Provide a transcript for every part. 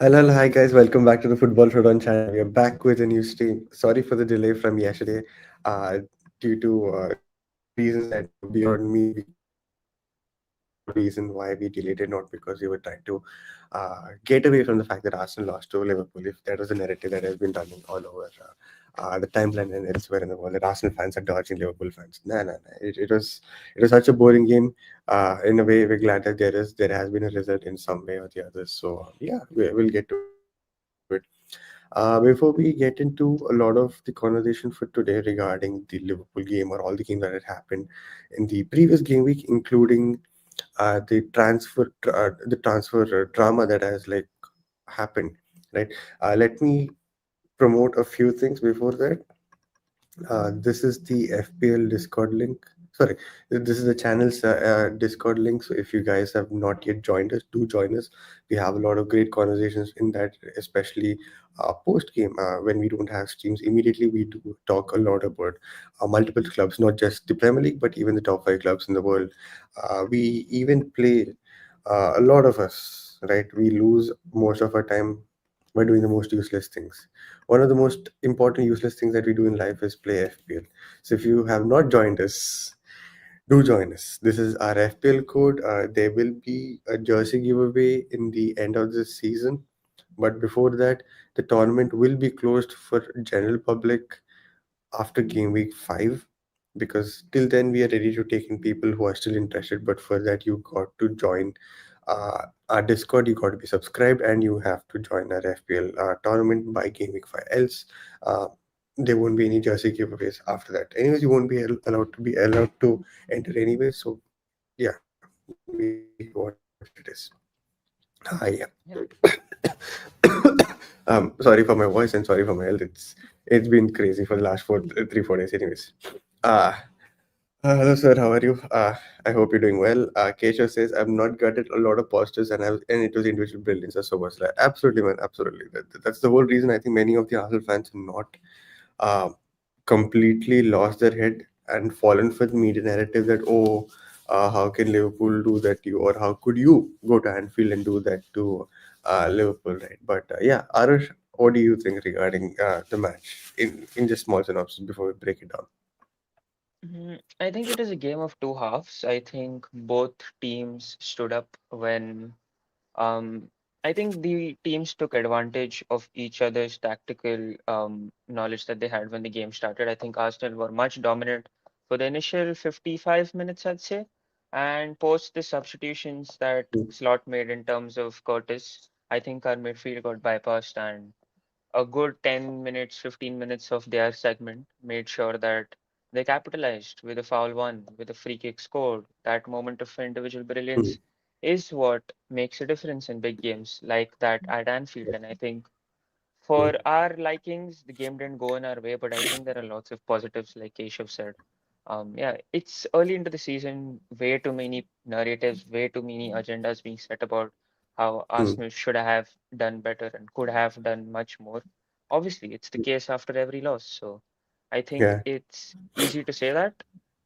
Hello, hi guys, welcome back to the Football Showdown channel. We are back with a new stream. Sorry for the delay from yesterday, due to reasons that were beyond me. We couldn't figure out a reason why we delayed it, not because we were trying to get away from the fact that Arsenal lost to Liverpool. If that was a narrative that has been running all over the timeline and elsewhere in the world, that Arsenal fans are dodging Liverpool fans. No, no, no. It was such a boring game. In a way, we're glad that there has been a result in some way or the other. So yeah, we'll get to it. Before we get into a lot of the conversation for today regarding the Liverpool game or all the games that had happened in the previous game week, including the transfer drama that has like happened, right? Let me promote a few things before that. This is the FPL Discord link. Sorry, this is the channel's Discord link. So if you guys have not yet joined us, do join us. We have a lot of great conversations in that, especially post game when we don't have streams. Immediately, we do talk a lot about multiple clubs, not just the Premier League, but even the top five clubs in the world. We even play a lot of us, right? We lose most of our time by doing the most useless things. One of the most important useless things that we do in life is play FPL. So if you have not joined us, do join us. This is our FPL code. There will be a jersey giveaway in the end of this season, but before that, the tournament will be closed for general public after game week 5, because till then we are ready to take in people who are still interested. But for that, you got to join our Discord. You got to be subscribed, and you have to join our FPL tournament by game week 5. Else, uh, there won't be any jersey giveaways after that. Anyways, you won't be allowed to enter anyway. So yeah, we make it what it is. Yeah. Yeah. Sorry for my voice and sorry for my health. It's been crazy for the last 3 4 days. Anyways, uh, hello sir, how are you? I hope you're doing well. Keshav says I've not gotten a lot of posters and it was individual brilliance or Szoboszlai. Absolutely, man. Absolutely. That's the whole reason I think many of the Arsenal fans are not uh, completely lost their head and fallen for the media narrative that, oh, how can Liverpool do that to you, or how could you go to Anfield and do that to Liverpool, right? But yeah, Aarush, what do you think regarding the match in just small synopsis before we break it down? I think it is a game of two halves. I think both teams stood up when um, I think the teams took advantage of each other's tactical knowledge that they had when the game started. I think Arsenal were much dominant for the initial 55 minutes, I'd say, and post the substitutions that Slot made in terms of Curtis, I think our midfield got bypassed and a good 10 minutes, 15 minutes of their segment made sure that they capitalized with a foul one, with a free kick scored. That moment of individual brilliance is what makes a difference in big games like that at Anfield. And I think for our likings, the game didn't go in our way, but I think there are lots of positives, like Keshav said. Yeah, it's early into the season, way too many narratives, way too many agendas being set about how Mm, Arsenal should have done better and could have done much more. Obviously, it's the case after every loss, so I think yeah. it's easy to say that,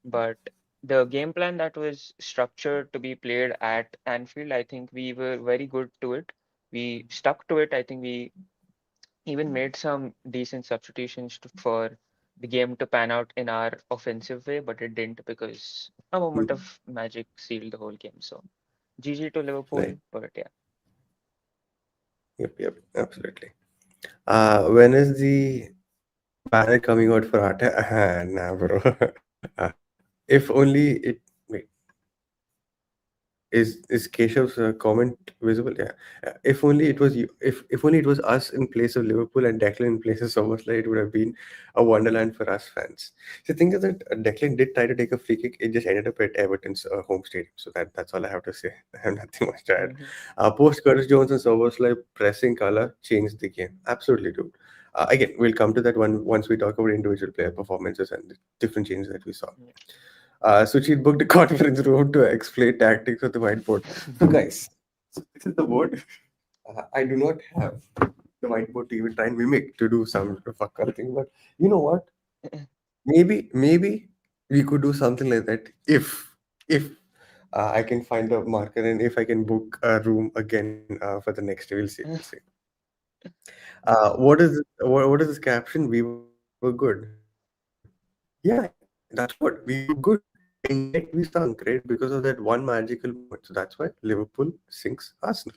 but the game plan that was structured to be played at Anfield, I think we were very good to it. We stuck to it. I think we even made some decent substitutions for the game to pan out in our offensive way, but it didn't because a moment Mm, of magic sealed the whole game. So GG to Liverpool, right. but yeah. Yep. Yep. Absolutely. When is the banner coming out for Arte? Nah, bro. If only it. Wait, is Keshav's comment visible? Yeah. If only it was you. If only it was us in place of Liverpool and Declan in place of Szoboszlai, it would have been a wonderland for us fans. The thing is that Declan did try to take a free kick. It just ended up at Everton's home stadium. So that's all I have to say. I have nothing much to add. Hmm. Post Curtis Jones and Szoboszlai pressing color changed the game. Absolutely, dude. Again, we'll come to that one once we talk about individual player performances and the different changes that we saw. Sucheet booked a conference room to explain tactics on the whiteboard. So, guys, so this is the board. I do not have the whiteboard to even try and mimic to do some fuck thing, but you know what? Maybe we could do something like that if I can find a marker and if I can book a room again for the next day. We'll see. We'll see. What is this caption? We were good. Yeah, that's what we were good, and yet we sunk, right? Because of that one magical moment. So that's why Liverpool sinks Arsenal.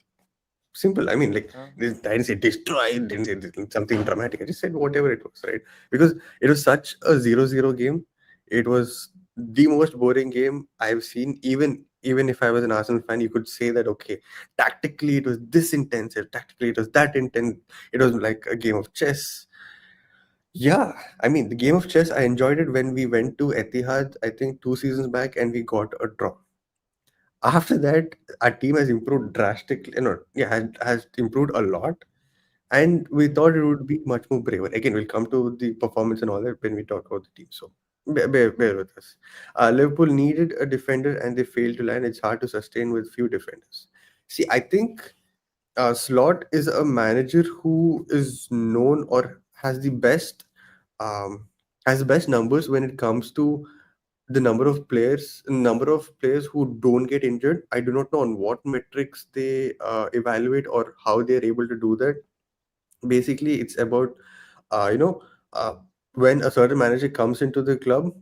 Simple. I mean, like, Uh, I didn't say destroy, didn't say something dramatic. I just said whatever it was, right? Because it was such a 0-0 game. It was the most boring game I've seen. Even if I was an Arsenal fan, you could say that okay, tactically it was this intensive, tactically it was that intense. It was like a game of chess. Yeah, I mean, the game of chess, I enjoyed it when we went to Etihad, I think 2 seasons back, and we got a draw. After that, our team has improved drastically. No, yeah, has improved a lot, and we thought it would be much more braver. Again, we'll come to the performance and all that when we talk about the team. So bear with us. Liverpool needed a defender, and they failed to land. It's hard to sustain with few defenders. See, I think Slot is a manager who is known or um, has the best numbers when it comes to the number of players who don't get injured. I do not know on what metrics they evaluate or how they are able to do that. Basically, it's about uh, you know uh, when a certain manager comes into the club,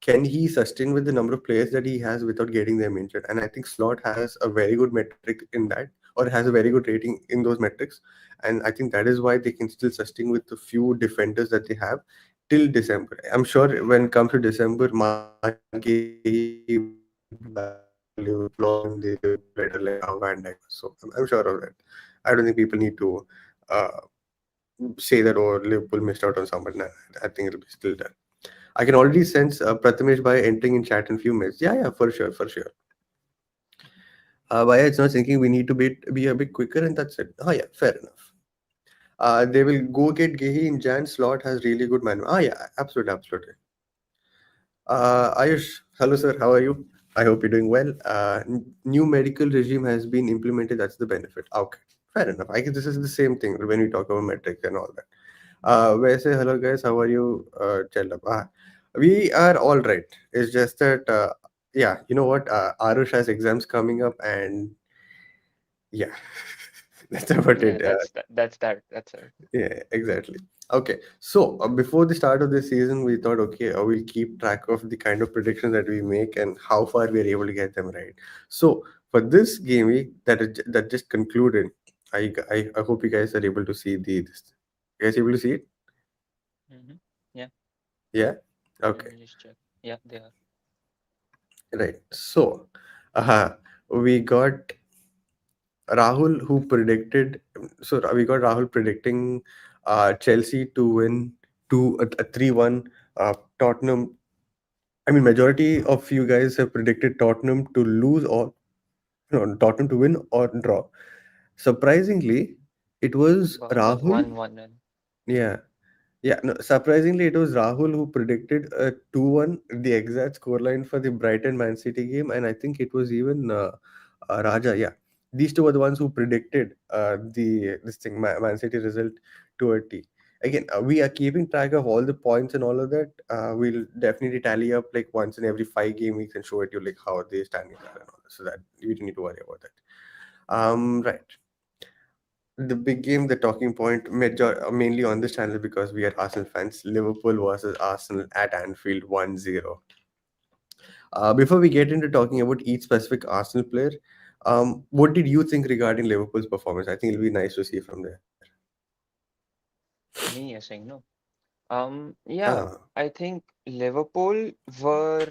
can he sustain with the number of players that he has without getting them injured? And I think Slot has a very good metric in that, or has a very good rating in those metrics. And I think that is why they can still sustain with the few defenders that they have till December. I'm sure when it comes to December, Mark Gay will be back in Liverpool or in the Liverpool better like how Van Dijk was. So I'm sure of that. I don't think people need to uh, say that, oh, Liverpool missed out on someone. Nah, I think it'll be still there. I can already sense Prathamesh by entering in chat in few minutes. Yeah, yeah, for sure, for sure. Why it's not thinking we need to be a bit quicker, and that's it. Oh yeah, fair enough. They will go get Gehi in Jan. Slot has really good man. Ah yeah, absolutely, absolutely. Ayush, hello sir, how are you? I hope you're doing well. New medical regime has been implemented. That's the benefit. Okay, fair enough. I guess this is the same thing when we talk about metrics and all that. Where say hello guys, how are you? Chelab. We are all right. It's just that yeah, you know what? Aarush has exams coming up, and yeah, that's about yeah, it. that's it. Yeah, exactly. Okay, so before the start of the season, we thought, okay, we'll keep track of the kind of predictions that we make and how far we are able to get them right. So for this game week that just concluded, I hope you guys are able to see this. You guys able to see it? Hmm. Yeah, Yeah. let Okay. me just check. Yeah, they are. Right. So, we got Rahul who predicted. So we got Rahul predicting Chelsea to win a 3-1. Tottenham. I mean, majority of you guys have predicted Tottenham to lose or no, Tottenham to win or draw. Surprisingly, it was Rahul. 1-1 and Yeah. Yeah, no, surprisingly, it was Rahul who predicted a 2-1, the exact scoreline for the Brighton Man City game, and I think it was even Raja. Yeah, these two were the ones who predicted the this thing Man City result to a T. Again, we are keeping track of all the points and all of that. We'll definitely tally up like once in every 5 game weeks and show it you like how the standings are and all that, so that you don't need to worry about that. Right, the big game, the talking point, mainly on this channel because we are Arsenal fans. Liverpool versus Arsenal at Anfield 1-0. Before we get into talking about each specific Arsenal player, what did you think regarding Liverpool's performance? I think it'll be nice to see from there. me, you're saying no. Ah, Yeah, I think Liverpool were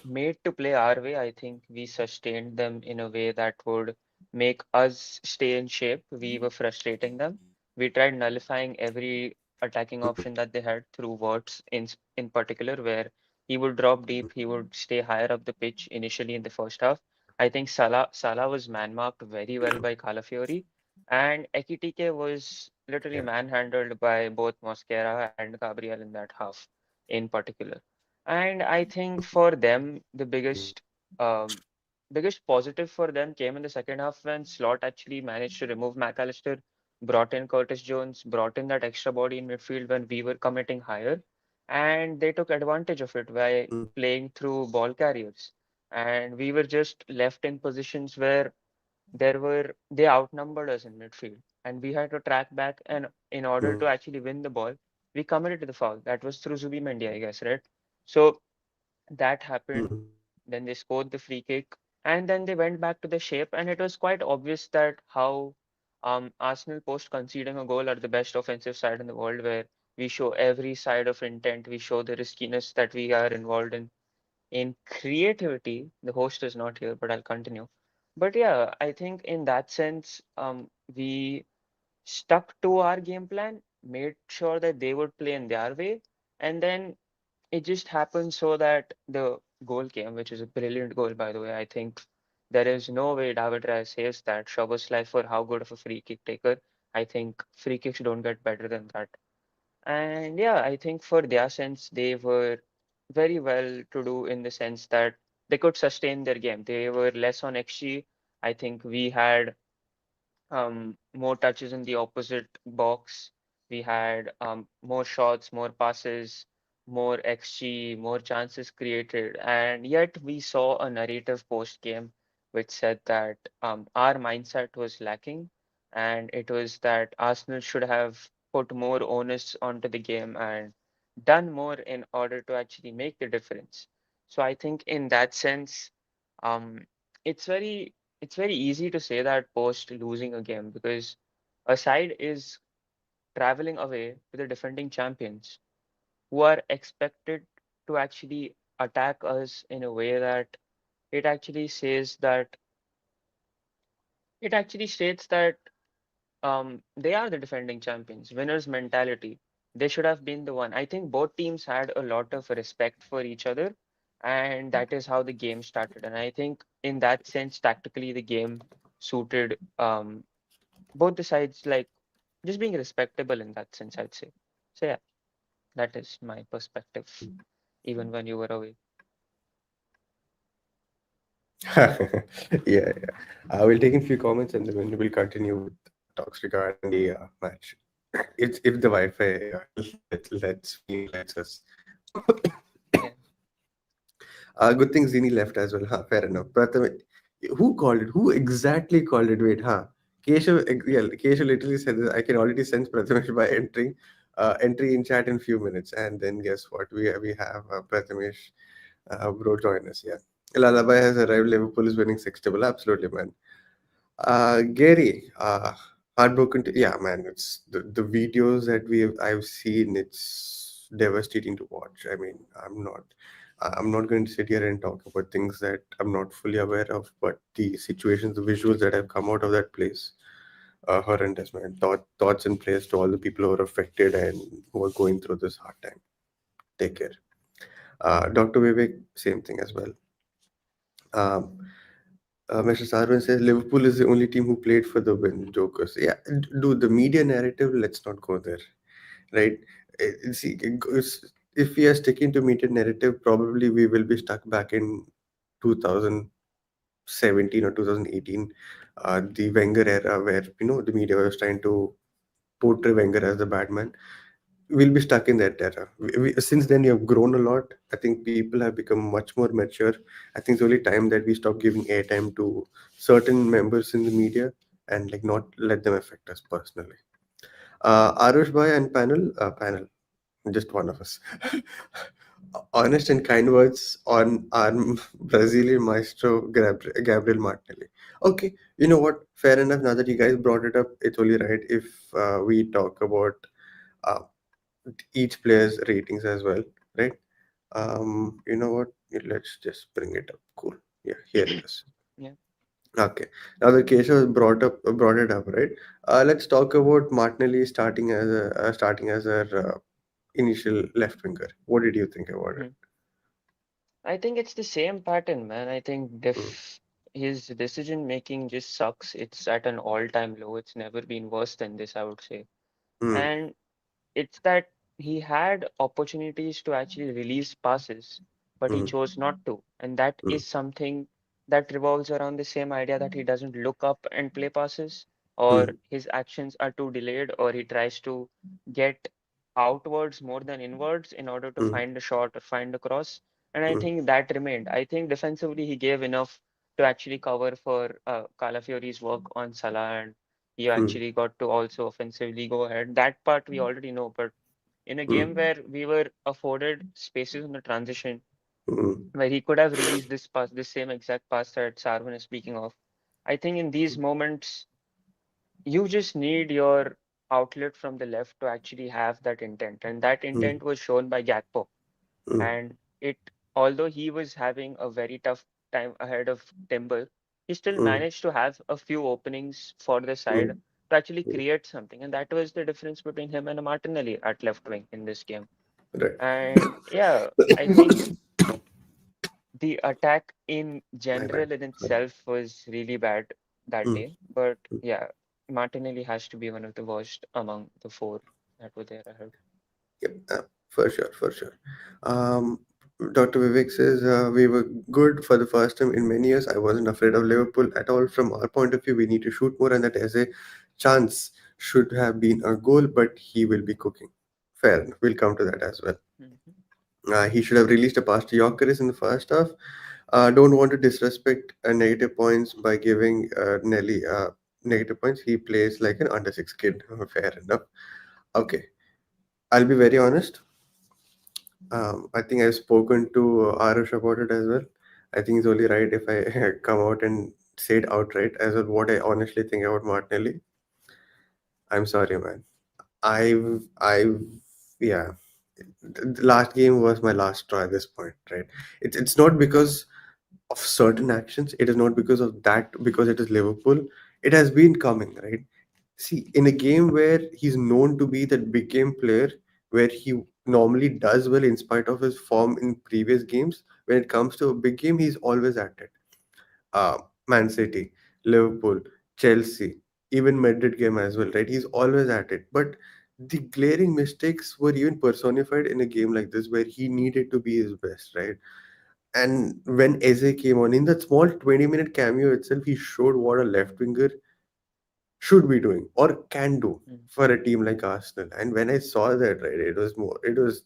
made to play our way. I think we sustained them in a way that would make us stay in shape. We were frustrating them. We tried nullifying every attacking option that they had through Wirtz in particular, where he would drop deep, he would stay higher up the pitch initially in the first half. I think Salah was man marked very well by Calafiori, and Ekitike was literally yeah. manhandled by both Mosquera and Gabriel in that half in particular. And I think for them, the um, biggest positive for them came in the second half when Slot actually managed to remove McAllister, brought in Curtis Jones, brought in that extra body in midfield when we were committing higher, and they took advantage of it by Mm. playing through ball carriers. And we were just left in positions where they outnumbered us in midfield. and we had to track back. And in order to mm, actually win the ball, we committed the foul. That was through Zubimendi, I guess, right? So that happened. mm, Then they scored the free kick, and then they went back to the shape. And it was quite obvious that how Arsenal post conceding a goal are the best offensive side in the world, where we show every side of intent, we show the riskiness that we are involved in. In creativity, the host is not here, but I'll continue. But yeah, I think in that sense, we stuck to our game plan, made sure that they would play in their way, and then it just happened so that the goal came, which is a brilliant goal, by the way. I think there is no way David Raya says that. Szoboszlai, for how good of a free kick taker, I think free kicks don't get better than that. And yeah, I think for their sense, they were very well to do in the sense that they could sustain their game. They were less on XG. I think we had more touches in the opposite box. We had more shots, more passes, more XG, more chances created, and yet we saw a narrative post game which said that our mindset was lacking, and it was that Arsenal should have put more onus onto the game and done more in order to actually make the difference. So I think in that sense, um, it's very easy to say that post losing a game because a side is traveling away to the defending champions who are expected to actually attack us in a way that it actually says that it actually states that they are the defending champions, winners mentality. They should have been the one. I think both teams had a lot of respect for each other, and that is how the game started. And I think in that sense, tactically, the game suited both the sides, like just being respectable in that sense, I'd say. So yeah, that is my perspective, even when you were away. yeah, yeah. We'll take in few comments and then we'll continue with talks regarding the match. It's if the Wi-Fi lets me lets us. Yeah. Good thing Zini left as well. Huh, fair enough. Pratham, who called it? Who exactly called it? Wait, huh? Keshav, yeah, Keshav literally said this. I can already sense Prathamesh by entry in chat in few minutes, and then guess what? We have Prathamesh, bro, join us. Yeah, Lullaby has arrived. Liverpool is winning 6-0. Absolutely, man. Gary, heartbroken. Yeah, man. It's the videos that I've seen. It's devastating to watch. I mean, I'm not going to sit here and talk about things that I'm not fully aware of, but the situations, the visuals that have come out of that place, horrendous, man. Thoughts and prayers to all the people who are affected and who are going through this hard time. Take care. Dr. Vivek, same thing as well. Um, Mr. Sarvan says Liverpool is the only team who played for the win. Jokers. Yeah, dude, the media narrative, let's not go there, right? See, if we are sticking to media narrative, probably we will be stuck back in 2017 or 2018, the Wenger era, where the media was trying to portray Wenger as the bad man. We'll be stuck in that era. Since then, you have grown a lot. I think people have become much more mature. I think it's only time that we stop giving airtime to certain members in the media and like not let them affect us personally. Aarush bhai and panel, just one of us. Honest and kind words on our Brazilian maestro Gabriel Martinelli. Okay, you know what? Fair enough. Now that you guys brought it up, it's only right if we talk about uh, each player's ratings as well, right? You know what? Let's just bring it up. Cool. Yeah, here it is. Yeah. Okay. Now the Keshav brought it up, right? Let's talk about Martinelli starting as a initial left winger. What did you think about it? Mhm. I think it's the same pattern, man. I think Mm, his decision making just sucks. It's at an all-time low. It's never been worse than this, I would say. mm, And it's that he had opportunities to actually release passes, but he mm, chose not to. And that mm, is something that revolves around the same idea that he doesn't look up and play passes, or mm, his actions are too delayed, or he tries to get outwards more than inwards in order to mm, find a shot or find a cross. And I mm, think that remained. I think defensively he gave enough to actually cover for Calafiori's work on Salah, he mm, actually got to also offensively go ahead. That part we already know, but in a game mm, where we were afforded spaces in the transition mm, where he could have released this pass, this same exact pass that Sarvan is speaking of. I think in these moments, you just need your outlet from the left to actually have that intent. And that mm, intent was shown by Gakpo. mm, And it, although he was having a very tough time ahead of Timber, he still mm, managed to have a few openings for the side mm, to actually mm. create something. And that was the difference between him and a Martinelli at left wing in this game. Right. And yeah, I think the attack in My bad. general in Sorry. itself was really bad that Mm, day. But mm. yeah, Martinelli has to be one of the worst among the four that were there ahead. Yep, for sure, for sure. Um, Dr. Vivek says we were good for the first time in many years. I wasn't afraid of Liverpool at all. From our point of view, we need to shoot more, and that as a chance should have been our goal, but he will be cooking. Fair enough. We'll come to that as well. Mhm. He should have released a pass to Yorkeris in the first half. Don't want to disrespect negative points by giving Nelly negative points. He plays like an under six kid. Fair enough. Okay, I'll be very honest. I think I've spoken to Aarush about it as well. I think it's only right if I come out and say it outright as well what I honestly think about Martinelli. I'm sorry, man. I've, yeah. The last game was my last straw at this point, right? It's not because of certain actions. It is not because of that, because it is Liverpool. It has been coming, right? See, in a game where he's known to be that big game player, where he normally does well in spite of his form in previous games, when it comes to a big game, he's always at it. Uh, Man City, Liverpool, Chelsea, even Madrid game as well, right? He's always at it. But the glaring mistakes were even personified in a game like this, where he needed to be his best, right? And when Eze came on in that small 20-minute cameo itself, he showed what a left winger should be doing or can do Mm. for a team like Arsenal. And when I saw that, right, it was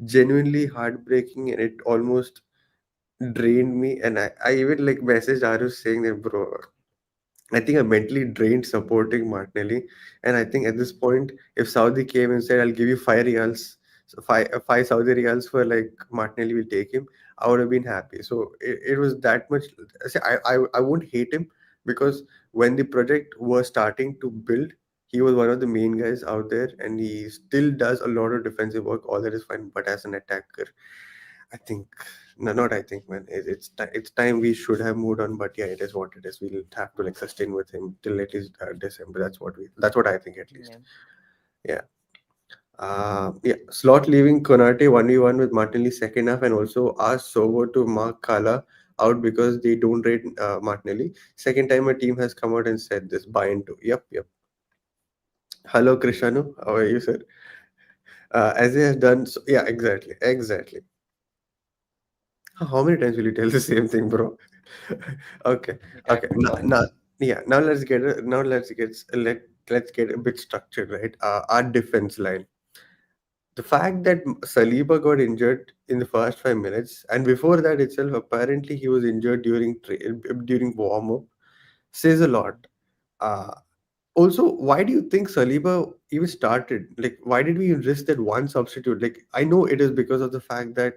genuinely heartbreaking and it almost drained me. And I even like messaged Arush saying that, bro, I think I'm mentally drained supporting Martinelli. And I think at this point, if Saudi came and said, I'll give you 5 reals, so five Saudi reals for like Martinelli will take him, I would have been happy. So it was that much. See, I won't hate him because when the project was starting to build, he was one of the main guys out there and he still does a lot of defensive work. All that is fine. But as an attacker, I think no, not I think, man. It's time we should have moved on. But yeah, it is what it is. We'll have to like sustain with him till at least December. That's what I think at least. Yeah. Yeah. Yeah. Slot leaving Konate 1v1 with Martinelli second half and also asked Sobo to mark Kala out because they don't rate Martinelli. Second time a team has come out and said this. Buy into. Yep. Yep. Hello, Krishanu. How are you, sir? As he has done. So, yeah. Exactly. Exactly. How many times will you tell the same thing, bro? Okay, It okay. happened once. Yeah. Now let's get a bit structured, right? Our defense line. The fact that Saliba got injured in the first 5 minutes, and before that itself, apparently he was injured during warm up, says a lot. Uh, Also, why do you think Saliba even started? Like, why did we risk that one substitute? Like, I know it is because of the fact that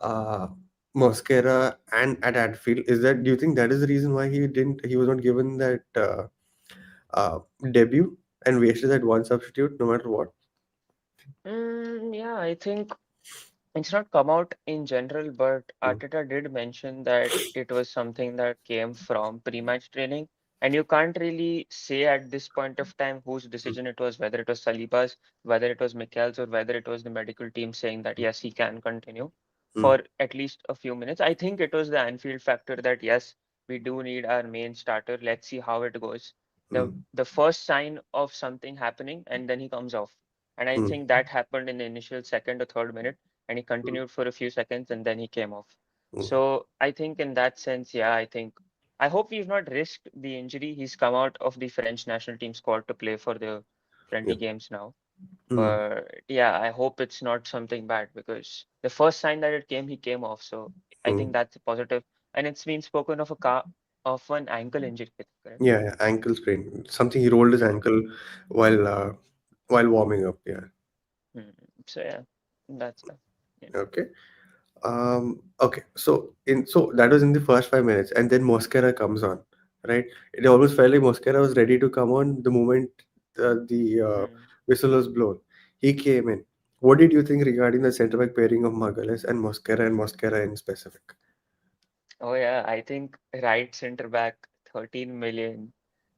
uh, Mosquera and at Anfield. Is that do you think that is the reason why he was not given that uh, debut and wasted that one substitute no matter what? Yeah, I think it's not come out in general, but Mm, Arteta did mention that it was something that came from pre-match training. And you can't really say at this point of time whose mm, decision it was, whether it was Saliba's, whether it was Mikel's, or whether it was the medical team saying that yes, he can continue mm, for at least a few minutes. I think it was the Anfield factor that yes, we do need our main starter. Let's see how it goes. The mm, the first sign of something happening, and then he comes off. And I mm, think that happened in the initial second or third minute and he mm, continued for a few seconds and then he came off. mm. So I think in that sense, yeah, I hope we've not risked the injury. He's come out of the French national team squad to play for the friendly Yep. games now. Mm, But yeah, I hope it's not something bad because the first sign that it came, he came off. So I think mm, that's a positive. And it's been spoken of a car. of an ankle injury, I think, correct? Yeah, yeah, ankle sprain. Something he rolled his ankle while uh, while warming up. Yeah. Hmm. So yeah, that's yeah. Okay. Okay. So that was in the first 5 minutes, and then Mosquera comes on, right? It almost felt like Mosquera was ready to come on the moment the Hmm. whistle was blown. He came in. What did you think regarding the centre back pairing of Magales and Mosquera in specific? Oh yeah, I think right center back, 13 million.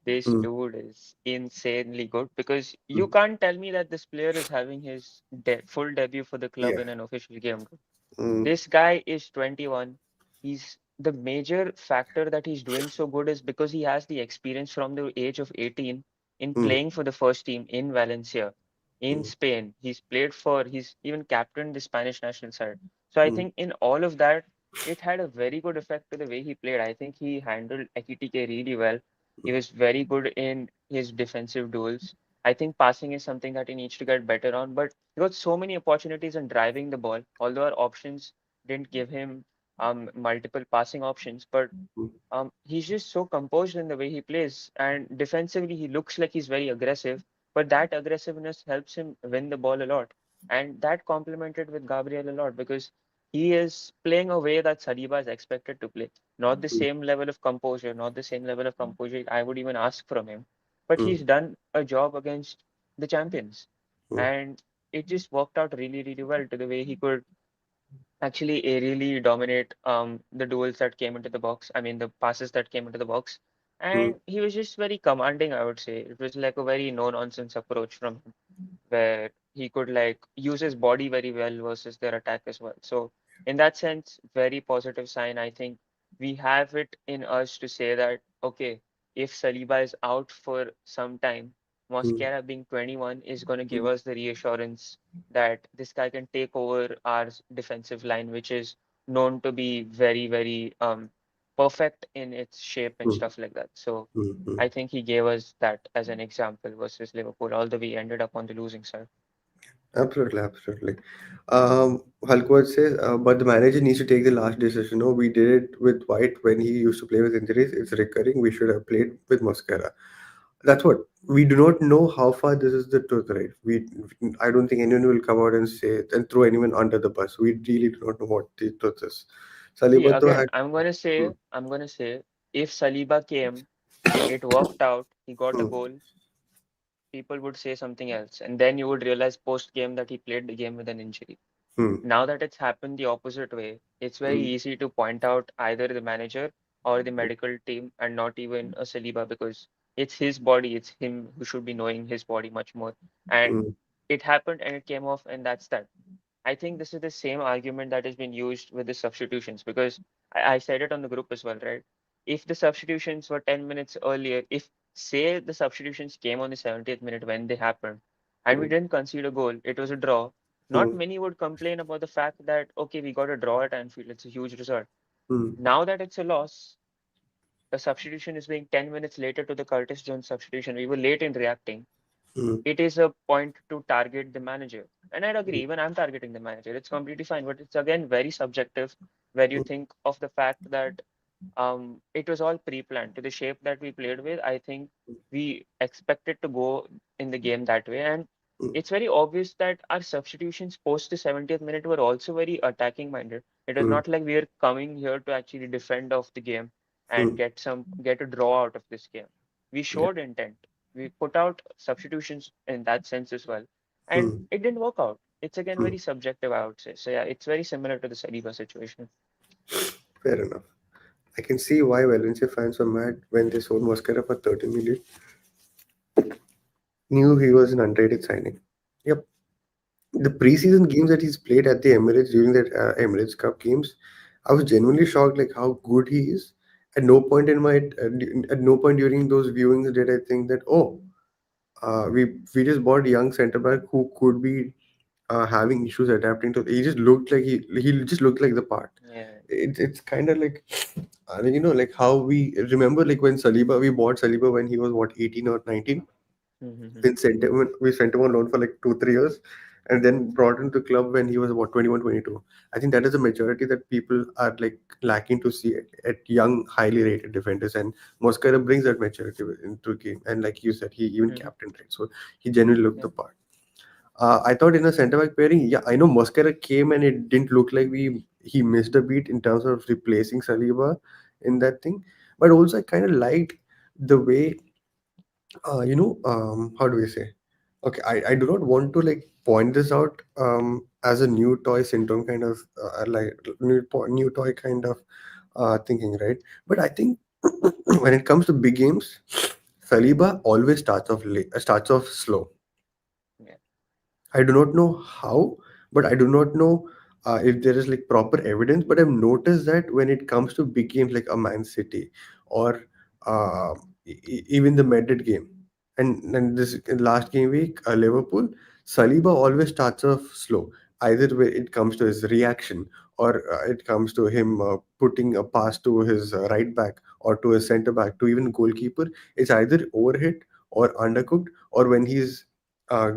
This Mm, dude is insanely good because you mm, can't tell me that this player is having his full debut for the club yeah. in an official game. Mm, This guy is 21. He's the major factor that he's doing so good is because he has the experience from the age of 18 in mm, playing for the first team in Valencia, in mm, Spain. He's even captained the Spanish national side. So I mm, think in all of that, it had a very good effect to the way he played. I think he handled Ekitike really well. He was very good in his defensive duels. I think passing is something that he needs to get better on, but he got so many opportunities in driving the ball, although our options didn't give him multiple passing options. But mm, he's just so composed in the way he plays, and defensively he looks like he's very aggressive, but that aggressiveness helps him win the ball a lot, and that complemented with Gabriel a lot because he is playing a way that Saliba is expected to play. Not the mm, same level of composure, not the same level of composure I would even ask from him, but mm, he's done a job against the champions, mm, and it just worked out really, really well to the way he could actually really dominate the duels that came into the box. I mean, the passes that came into the box. mm, And he was just very commanding, I would say. It was like a very no-nonsense approach from him, where he could like use his body very well versus their attack as well. So in that sense, very positive sign. I think we have it in us to say that okay, if Saliba is out for some time, mm, Mosquera being 21 is going to give us the reassurance that this guy can take over our defensive line, which is known to be very, very perfect in its shape and mm, stuff like that. So mm, mm. I think he gave us that as an example versus Liverpool, although we ended up on the losing side. Absolutely, absolutely. Halkwood says, but the manager needs to take the last decision. No, we did it with White when he used to play with injuries. It's recurring. We should have played with Mosquera. That's what we do not know how far this is the truth, right? I don't think anyone will come out and say it and throw anyone under the bus. We really do not know what the truth is. See, Saliba though again, had, hmm, I'm gonna say, if Saliba came, it worked out, he got a hmm, goal, people would say something else, and then you would realize post game that he played the game with an injury. hmm, Now that it's happened the opposite way, it's very hmm, easy to point out either the manager or the medical team and not even a Saliba because it's his body, it's him who should be knowing his body much more. And hmm, it happened and it came off, and that's that. I think this is the same argument that has been used with the substitutions because I said it on the group as well, right? If the substitutions were 10 minutes earlier, if say the substitutions came on the 70th minute when they happened and we hmm, didn't concede a goal, it was a draw. Not hmm, many would complain about the fact that, okay, we got a draw at Anfield, it's a huge result. hmm, Now that it's a loss, the substitution is being 10 minutes later to the Curtis Jones substitution. We were late in reacting, hmm, it is a point to target the manager. And I'd agree, even I'm targeting the manager. It's completely fine, but it's again very subjective where you hmm, think of the fact that it was all pre-planned to the shape that we played with. I think we expected to go in the game that way, and hmm, it's very obvious that our substitutions post the 70th minute were also very attacking minded. It was hmm, not like we were coming here to actually defend off the game and hmm. get a draw out of this game. We Yeah. showed intent. We put out substitutions in that sense as well, and Hmm, it didn't work out. It's again hmm. very subjective, I would say. So yeah, it's very similar to the Saliba situation. Fair enough. I can see why Valencia fans were mad when they sold Mosquera for 30 million. Knew he was an underrated signing. Yep. The preseason games that he's played at the Emirates during that Emirates Cup games, I was genuinely shocked like how good he is. At no point in my at no point during those viewings did I think that we just bought a young centre back who could be having issues adapting to. He just looked like he just looked like the part. Yeah. It's kind of like like how we remember like when Saliba we bought Saliba when he was what 18 or 19. Mm-hmm. We sent him on loan for like 2 3 years, and then brought into the club when he was about 21, 22. I think that is a majority that people are like lacking to see at young, highly rated defenders. And Mosquera brings that maturity into the game. And like you said, he even Hmm. captained, right? So he genuinely looked Yeah. the part. I thought in a centre back pairing, yeah, I know Mosquera came and it didn't look like we he missed a beat in terms of replacing Saliba in that thing. But also I kind of liked the way how do we say? Okay, I do not want to like point this out as a new toy syndrome kind of like new toy kind of thinking, right? But I think when it comes to big games, Saliba always starts off slow. Yeah. I do not know how, but I do not know if there is like proper evidence. But I've noticed that when it comes to big games like a Man City or uh, even the Madrid game, and this last game week, Liverpool, Saliba always starts off slow. Either way, it comes to his reaction or it comes to him putting a pass to his right back or to his centre back to even goalkeeper. It's either overhit or undercooked, or when he's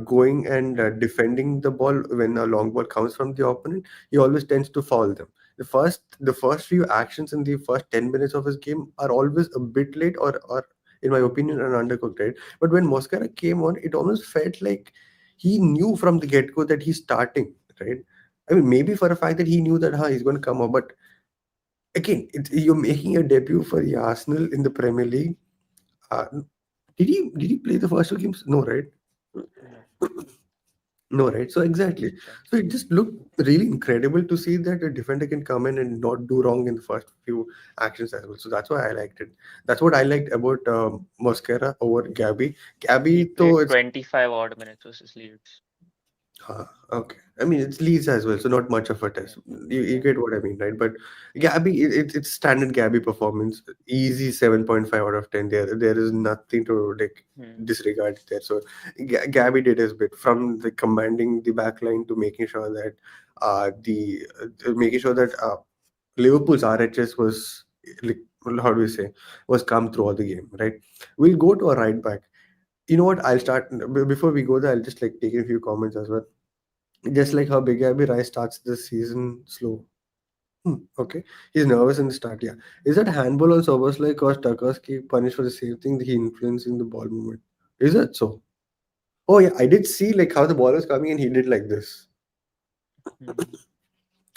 going and defending the ball when a long ball comes from the opponent, he always tends to foul them. The first few actions in the first 10 minutes of his game are always a bit late or in my opinion, an undercooked, right? But when Mosquera came on, it almost felt like he knew from the get go that he's starting, right? I mean, maybe for a fact that he knew that he's going to come up, but again, you're making a debut for the Arsenal in the Premier League. Uh, did he play the first two games? No, right? No. No, right? So exactly. Just check. So it just looked really incredible to see that a defender can come in and not do wrong in the first few actions as well. So that's why I liked it. That's what I liked about Mosquera over Gabby. He Gabby, though, played it's 25 odd minutes versus Leeds. okay. I mean, it's Leeds as well, so not much of a Yeah. test. You Yeah. get what I mean, right? But Gabby, it's standard Gabby performance. Easy 7.5 out of 10. There is nothing to like Hmm. disregard there. So Gabby did his bit from the commanding the back line to making sure that the making sure that Liverpool's RHS was like how do we say was come throughout the game, right? We'll go to a right back. You know what? I'll start before we go there. I'll just like take a few comments as well. Just like how Big Abby Rice starts the season slow. Okay. He's nervous in the start, yeah. Is that handball on Szoboszlai because Tarkowski punished for the same thing, he influencing the ball movement? Is that so? Oh yeah, I did see like how the ball was coming and he did like this. Hmm.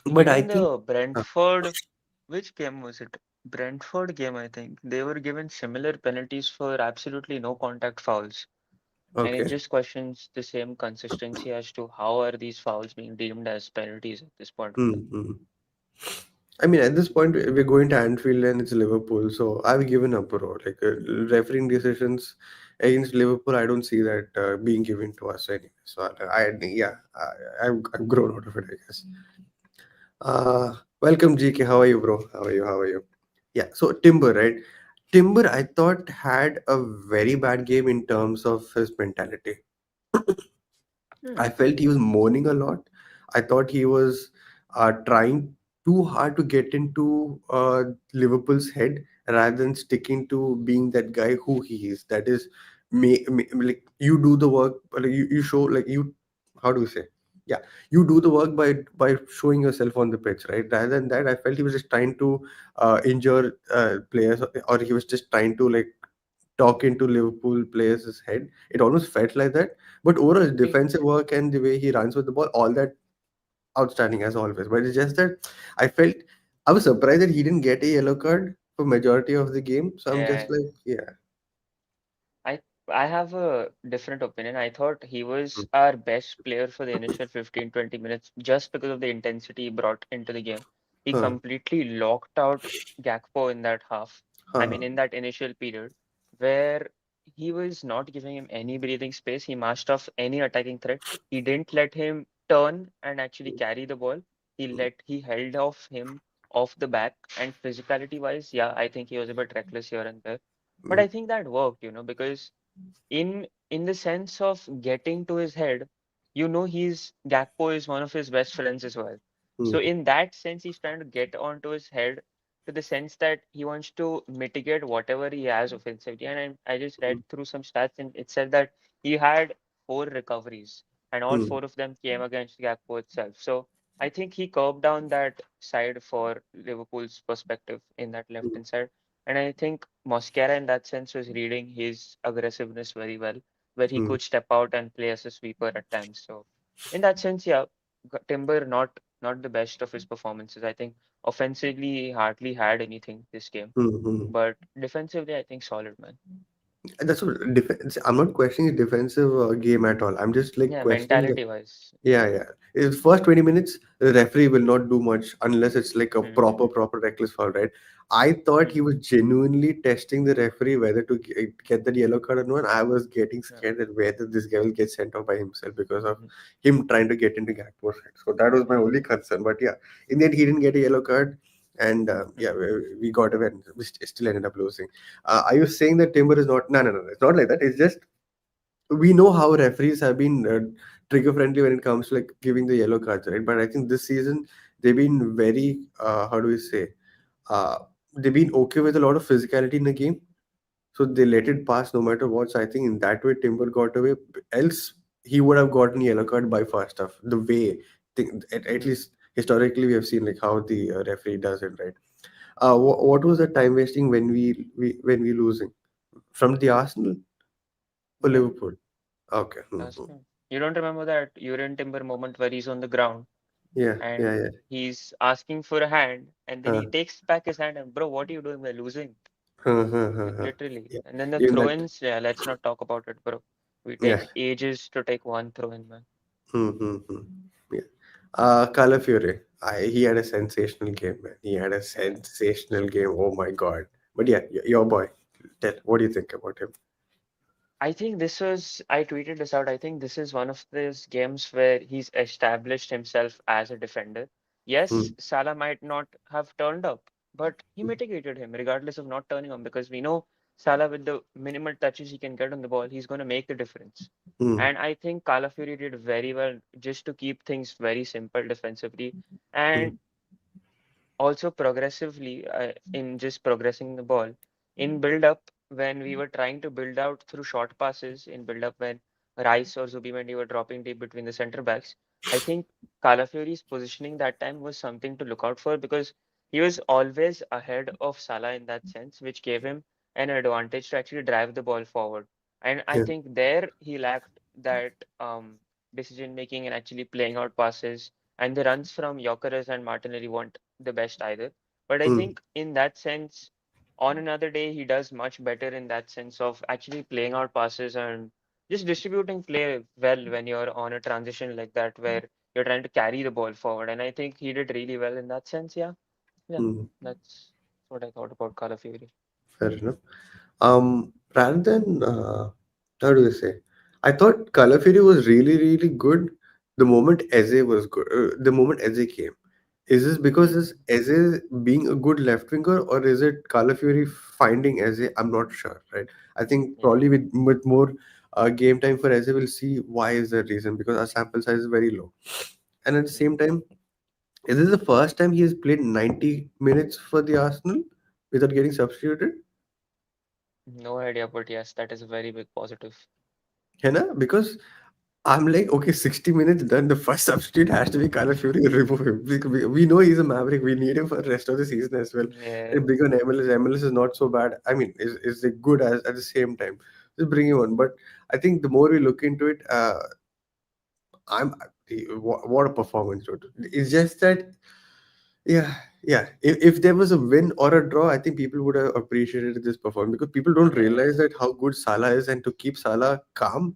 But I Even think the Brentford, which game was it? Brentford game, I think. They were given similar penalties for absolutely no contact fouls. And it okay. just questions the same consistency as to how are these fouls being deemed as penalties at this point of time. Mm-hmm. I mean, at this point, we're going to Anfield and it's Liverpool, so I've given up, bro. Like refereeing decisions against Liverpool, I don't see that being given to us anyway. So yeah, I've grown out of it, I guess. Welcome, GK. How are you, bro? How are you? How are you? Yeah. So Timber, right? Timber, I thought had a very bad game in terms of his mentality. I Hmm. felt he was moaning a lot. I thought he was trying too hard to get into Liverpool's head rather than sticking to being that guy who he is. That is, like you do the work, but like, you show like you. How do you say? Yeah, you do the work by showing yourself on the pitch, right? Rather than that, I felt he was just trying to injure players, or he was just trying to like talk into Liverpool players' head. It almost felt like that. But overall, his It, defensive work and the way he runs with the ball, all that outstanding as always. But it's just that I felt I was surprised that he didn't get a yellow card for majority of the game. So I'm just yeah, like, yeah. I I have a different opinion. I thought he was Mm. our best player for the initial 15-20 minutes just because of the intensity he brought into the game. He Huh, completely locked out Gakpo in that half. I huh. mean, in that initial period where he was not giving him any breathing space. He mashed off any attacking threat. He didn't let him turn and actually carry the ball. He held off him off the back, and physicality wise, yeah, I think he was a bit reckless here and there. But Mm, I think that worked, because in the sense of getting to his head, he's Gakpo is one of his best friends as well. So mm, in that sense, he's trying to get onto his head to the sense that he wants to mitigate whatever he has offensively. And I just read mm, through some stats and it said that he had 4 recoveries. and all mm, four of them came against Gakpo itself. So I think he curved down that side for Liverpool's perspective in that left mm, hand side. And I think Mosquera in that sense was reading his aggressiveness very well, where he mm, could step out and play as a sweeper at times. So in that sense, yeah, Timber not the best of his performances. I think offensively he hardly had anything this game, mm, mm. but defensively I think solid man. That's what defense. I'm not questioning his defensive game at all. I'm just like Yeah, questioning the. mentality wise. Yeah, yeah. In the first 20 minutes, the referee will not do much unless it's like a Hmm, proper reckless foul, right? I thought he hmm, was genuinely testing the referee whether to get that yellow card or not. I was getting yeah, scared that whether this guy will get sent off by himself because of mhm, him trying to get into Gakpo's head. So that was my yeah, only concern. But yeah, in the end, he didn't get a yellow card. And yeah, mhm, we got a win. We still ended up losing. Are you saying that Timber is not? No, no, no. It's not like that. It's just we know how referees have been trigger friendly when it comes to like giving the yellow cards, right? But I think this season they've been very how do we say uh, they've been okay with a lot of physicality in the game, so they let it pass no matter what. So I think in that way Timber got away. Else he would have gotten yellow card by first half. The way at mhm. least historically we have seen like how the referee does it, right? What was the time wasting when we losing from the Arsenal or Yeah, Liverpool? Okay. that's Mhm. true. You don't remember that Urine Timber moment where he's on the ground Yeah, yeah, and yeah. he's asking for a hand, and then he Huh, takes back his hand and, bro, what are you doing? We're losing. huh. Literally. Yeah, And then the even that. throw-ins, yeah, let's not talk about it, bro. We Yeah. take ages to take one throw-in, man. Mm-hmm. Yeah. Calafiore. He had a sensational game, man. He had a Yeah. sensational game. Oh my God. But yeah, your boy. Tell, what do you think about him? I think this was, I tweeted this out. I think this is one of those games where he's established himself as a defender. Yes, Mm, Salah might not have turned up, but he mitigated him regardless of not turning on because we know Salah, with the minimal touches he can get on the ball, he's going to make the difference. mm, And I think Calafiori did very well just to keep things very simple defensively. And mm, also progressively in just progressing the ball in build up when we were trying to build out through short passes in build up when Rice or Zubimendi were dropping deep between the center backs. I think Calafiori's positioning that time was something to look out for because he was always ahead of Salah in that sense, which gave him an advantage to actually drive the ball forward. And I yeah. think there he lacked that decision making and actually playing out passes. And the runs from Gyökeres and Martinelli weren't the best either. But I Mm, think in that sense, on another day, he does much better in that sense of actually playing out passes and just distributing play well when you're on a transition like that, where you're trying to carry the ball forward. And I think he did really well in that sense. Yeah. Yeah. mm. That's what I thought about Calafiori. Fair enough. Rather than how do you say? I thought Calafiori was really good the moment Eze was good. The moment Eze came. Is this because Hmm. is Eze being a good left winger or is it Calafiori finding Eze? I'm not sure, right? I think Yeah. probably with more game time for Eze, we'll see why is the reason because our sample size is very low. And at the Hmm. same time, is this the first time he has played 90 minutes for the Arsenal without getting substituted? No idea, but yes, that is a very big positive. You know, because I'm like, okay, 60 minutes done. The first substitute has to be Calafiori. Remove him. We know he's a maverick. We need him for the rest of the season as well. Yeah. And big on MLS. MLS is not so bad. I mean, is it good as at the same time? Just bring him on. But I think the more we look into it, I'm what a performance, dude. It's just that, yeah, yeah. If there was a win or a draw, I think people would have appreciated this performance because people don't Yeah. realize that how good Salah is, and to keep Salah calm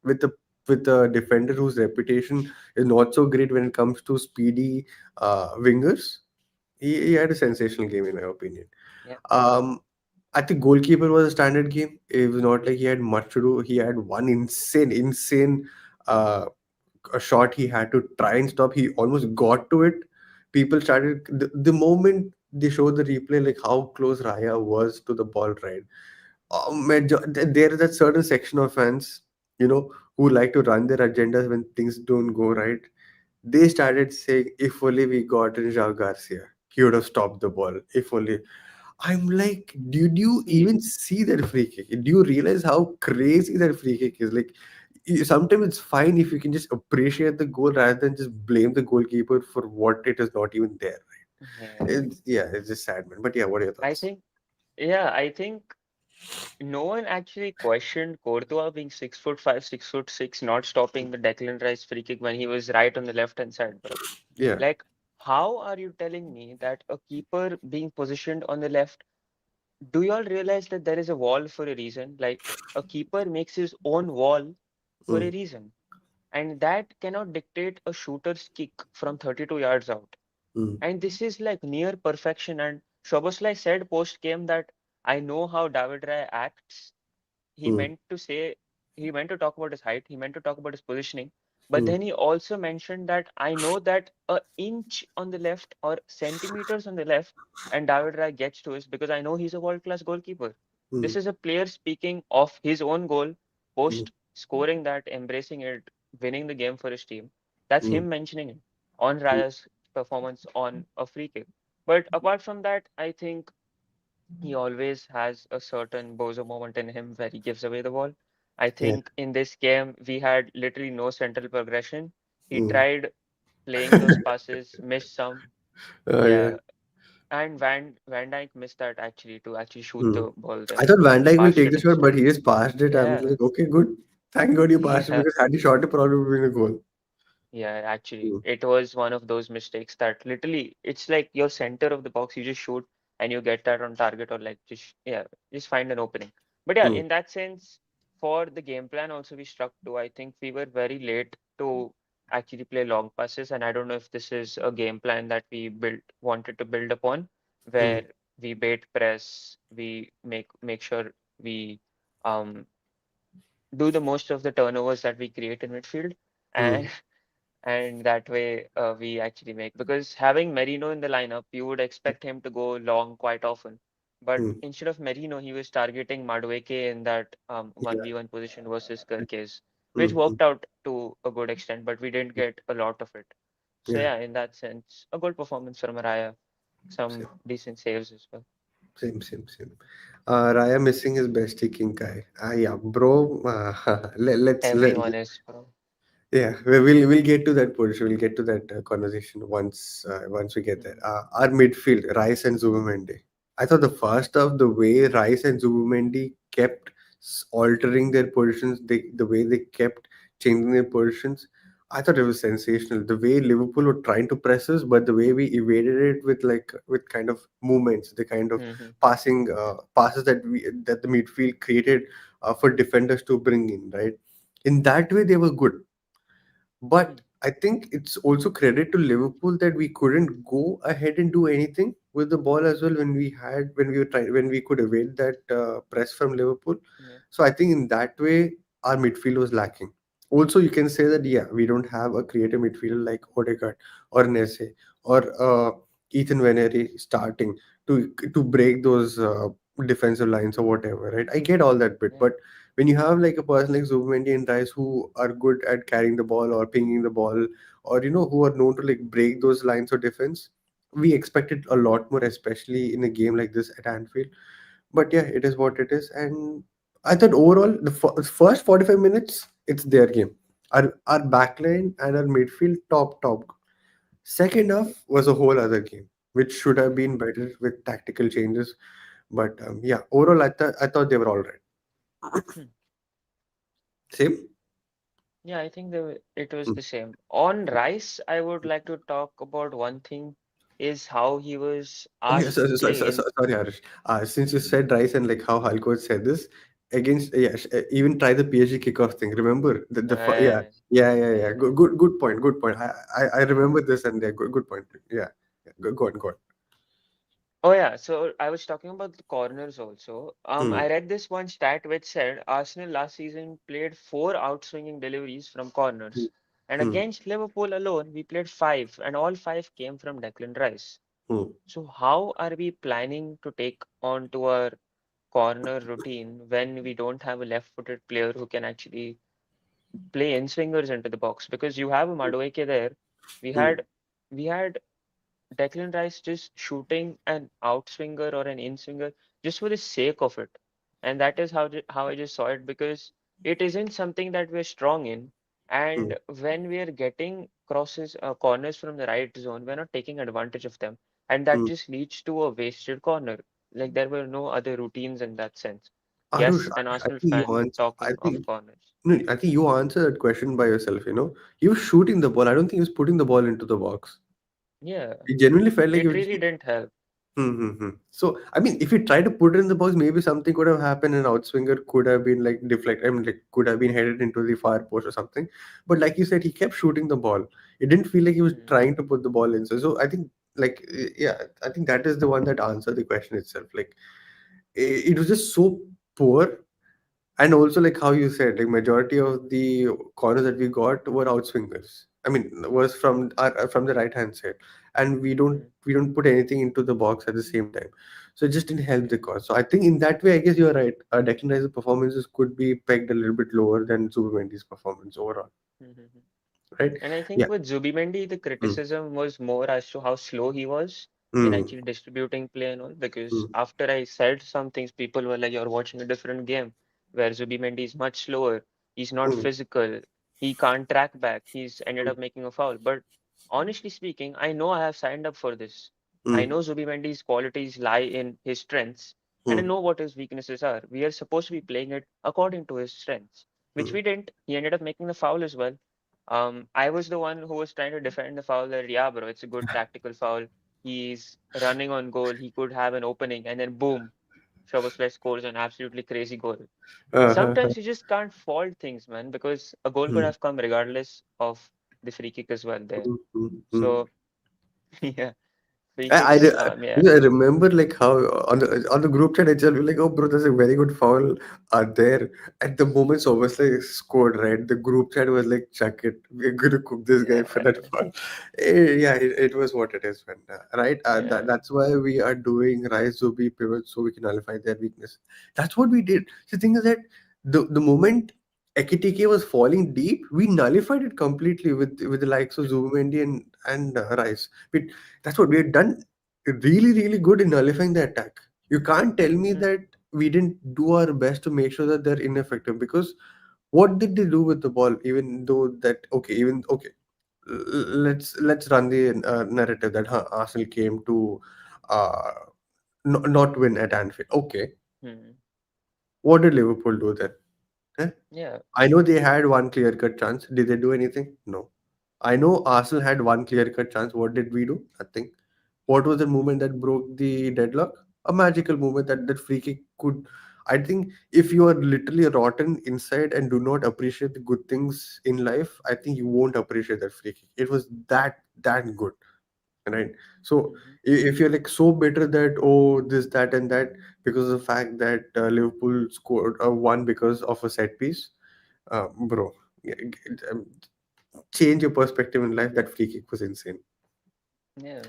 with a defender whose reputation is not so great when it comes to speedy wingers. He had a sensational game in my opinion. Yeah. Um, I think goalkeeper was a standard game. It was not like he had much to do. He had one insane uh, a shot he had to try and stop. He almost got to it. People started the moment they showed the replay, like how close Raya was to the ball, right? There is that certain section of fans, who like to run their agendas when things don't go right. They started saying, if only we got in João Garcia, he would have stopped the ball. If only. I'm like, did you even see that free kick? Do you realize how crazy that free kick is? Like, sometimes it's fine if you can just appreciate the goal rather than just blame the goalkeeper for what it is not even there. Yeah. Yeah, it's just sad, man. But yeah, what are your I thoughts? think, yeah, I think no one actually questioned Courtois being 6'5", 6'6", not stopping the Declan Rice free kick when he was right on the left hand side, bro. Yeah. Like, how are you telling me that a keeper being positioned on the left, do you all realize that there is a wall for a reason? Like, a keeper makes his own wall for a Mm, reason, and that cannot dictate a shooter's kick from 32 yards out. mm, And this is like near perfection. And Szoboszlai said post game that I know how David Raya acts. He mm, meant to say, he meant to talk about his height, he meant to talk about his positioning, but mm, then he also mentioned that I know that a inch on the left or centimeters on the left and David Raya gets to us because I know he's a world-class goalkeeper. This mm, is a player speaking of his own goal, mm, post scoring that, embracing it, winning the game for his team. That's mm, him mentioning it on mm. Raya's performance on a free kick. But apart from that, I think he always has a certain bozo moment in him where he gives away the ball. I Yeah. think in this game we had literally no central progression. He Mm. tried playing those passes, missed some. Yeah. Yeah, and Van Dijk missed that actually to actually shoot Mm. the ball I there. thought Van Dijk will Passed take it the shot, but instead. he just passed it. I'm Yeah, like, okay, good. Thank God you passed it yeah. because had he shot it, probably would have been a goal. Yeah, actually, Mm, it was one of those mistakes that literally it's like your center of the box, you just shoot and you get that on target or like just yeah, just find an opening. But yeah, mm, in that sense, for the game plan also we struck to. I think we were very late to actually play long passes, and I don't know if this is a game plan that we built wanted to build upon, mm, where we bait press, we make sure we um do the most of the turnovers that we create in midfield. mm, And and that way we actually make because having Merino in the lineup, you would expect him to go long quite often. But mm. instead of Merino, he was targeting Madueke in that Yeah. 1v1 position versus Kirkes, which Mm, mm. worked out to a good extent, but we didn't get a lot of it. So Yeah. yeah, in that sense, a good performance from Araya, some Same, decent saves as well. same. Raya missing his best kicking guy. Yeah, bro. Let Everyone is, bro. Yeah, we'll get to that position. We'll get to that conversation once we get there. Mhm. Our midfield, Rice and Zubimendi. I thought the first of the way Rice and Zubimendi kept altering their positions, the way they kept changing their positions, I thought it was sensational. The way Liverpool were trying to press us, but the way we evaded it with kind of movements, the kind of Mhm. passes that the midfield created for defenders to bring in, right? In that way, they were good, but Mhm. I think it's also credit to Liverpool that we couldn't go ahead and do anything with the ball as well when we could evade that press from Liverpool. Yeah. So I think in that way our midfield was lacking. Also, you can say that yeah, we don't have a creative midfielder like Odegaard or Nese or Ethan Veneri starting to break those defensive lines or whatever. Right? I get all that bit, Yeah. but when you have like a person like Zubimendi and Rice who are good at carrying the ball or pinging the ball, or who are known to like break those lines of defense, we expected a lot more, especially in a game like this at Anfield. But yeah, it is what it is, and I thought overall the first 45 minutes it's their game. Our backline and our midfield top. Second half was a whole other game, which should have Yeah. been better with tactical changes. But yeah, overall I thought they were all right. Hmm. Same. Yeah, I think it was the same. On Rice, I would like to talk about one thing is how he was Oh yeah, asked to play in. sorry, Harish. Since you said Rice and like how Halkot said this against, yeah, even try the PSG kickoff thing. Remember Uh, yeah. yeah, Good point. Good point. I yeah. remember this and yeah, good point. Yeah, yeah. Go on. Oh yeah, so I was talking about the corners also. Hmm. I read this one stat which said Arsenal last season played four outswinging deliveries from Hmm. corners, and Hmm. against Liverpool alone, we played five, and all five came from Declan Rice. Hmm. So how are we planning to take on to our corner routine when we don't have a left-footed player who can actually play in swingers into the box? Because you have a Madueke there. We Hmm. had we had Declan Rice just shooting an outswinger or an in swinger just for the sake of it. And that is how I just saw it because it isn't something that we're strong in. mm, And when we're getting crosses, corners from the right zone, we're not taking advantage of them. And that mm. just leads to a wasted corner. Like there were no other routines in that sense. Arush, Yes, an I Arsenal think you fan answer. I talking of think corners. no, I think you answered that question by yourself. He was shooting the ball. I don't think he was putting the ball into the box. Yeah, He genuinely felt like he it was. really didn't help. Mm-hmm. So, I mean, if he tried to put it in the box, maybe something could have happened. An outswinger could have been like deflect. I mean, like could have been headed into the far post or something. But like you said, he kept shooting the ball. It didn't feel like he was Hmm. trying to put the ball in. So I think, like, yeah, I think that is the one that answered the question itself. Like, it was just so poor. And also, like how you said, like majority of the corners that we got were outswingers. I mean, was from the right hand side, and Hmm. we don't put anything into the box at the same time, so it just didn't help the cause. So I think in that way, I guess you're right. Declan Rice's performances could be pegged a little bit lower than Zubimendi's performance overall, Hmm. right? And I think Yeah. with Zubimendi, the Mm, criticism was more as to how slow he was in mm, actually distributing play and all. Because mm, after I said some things, people were like, "You're watching a different game, where Zubimendi is much slower. He's not mm, physical. He can't track back. He's ended mm, up making a foul." But honestly speaking, I know I have signed up for this. I mm, know Zubimendi's qualities lie in his strengths, and I mm, know what his weaknesses are. We are supposed to be playing it according to his strengths, which mm, we didn't. He ended up making the foul as well. I was the one who was trying to defend the foul that, yeah, bro, it's a good tactical foul. He's running on goal. He could have an opening, and then boom, Szoboszlai scores an absolutely crazy goal. uh-huh, Sometimes you just can't fault things, man, because a goal could mm, have come regardless of the free kick as well there. mm, mm, mm. So, yeah, free I, I, kicks, re- I yeah, you know, I remember like how on the group chat itself, we're like, oh bro, there's a very good foul there. At the moment Szoboszlai scored, right? The group chat was like, chuck it, we're gonna cook this guy for yeah, that foul. Yeah, it was what it is, man. Right? yeah, That's why we are doing Rise Zubi pivots so we can nullify their weakness. That's what we did. The thing is that the moment Ekitike was falling deep, we nullified it completely with the likes of Zubimendi and Rice. That's what we had done really, really good in nullifying the attack. You can't tell me mm, that we didn't do our best to make sure that they're ineffective because what did they do with the ball? Even though that okay, even okay, let's run the narrative that Arsenal came to uh, not win at Anfield. Okay, mm, what did Liverpool do then? Eh? yeah, I know they had one clear cut chance. Did they do anything? No. I know Arsenal had one clear cut chance. What did we do? Nothing. What was the movement that broke the deadlock? A magical movement that free kick could. I think if you are literally rotten inside and do not appreciate the good things in life, I think you won't appreciate that free kick. It was that good, right? So hmm, if you're like so bitter that oh this that and that because of the fact that Liverpool scored one because of a set piece, bro, yeah, change your perspective in life. That free kick was insane. yeah.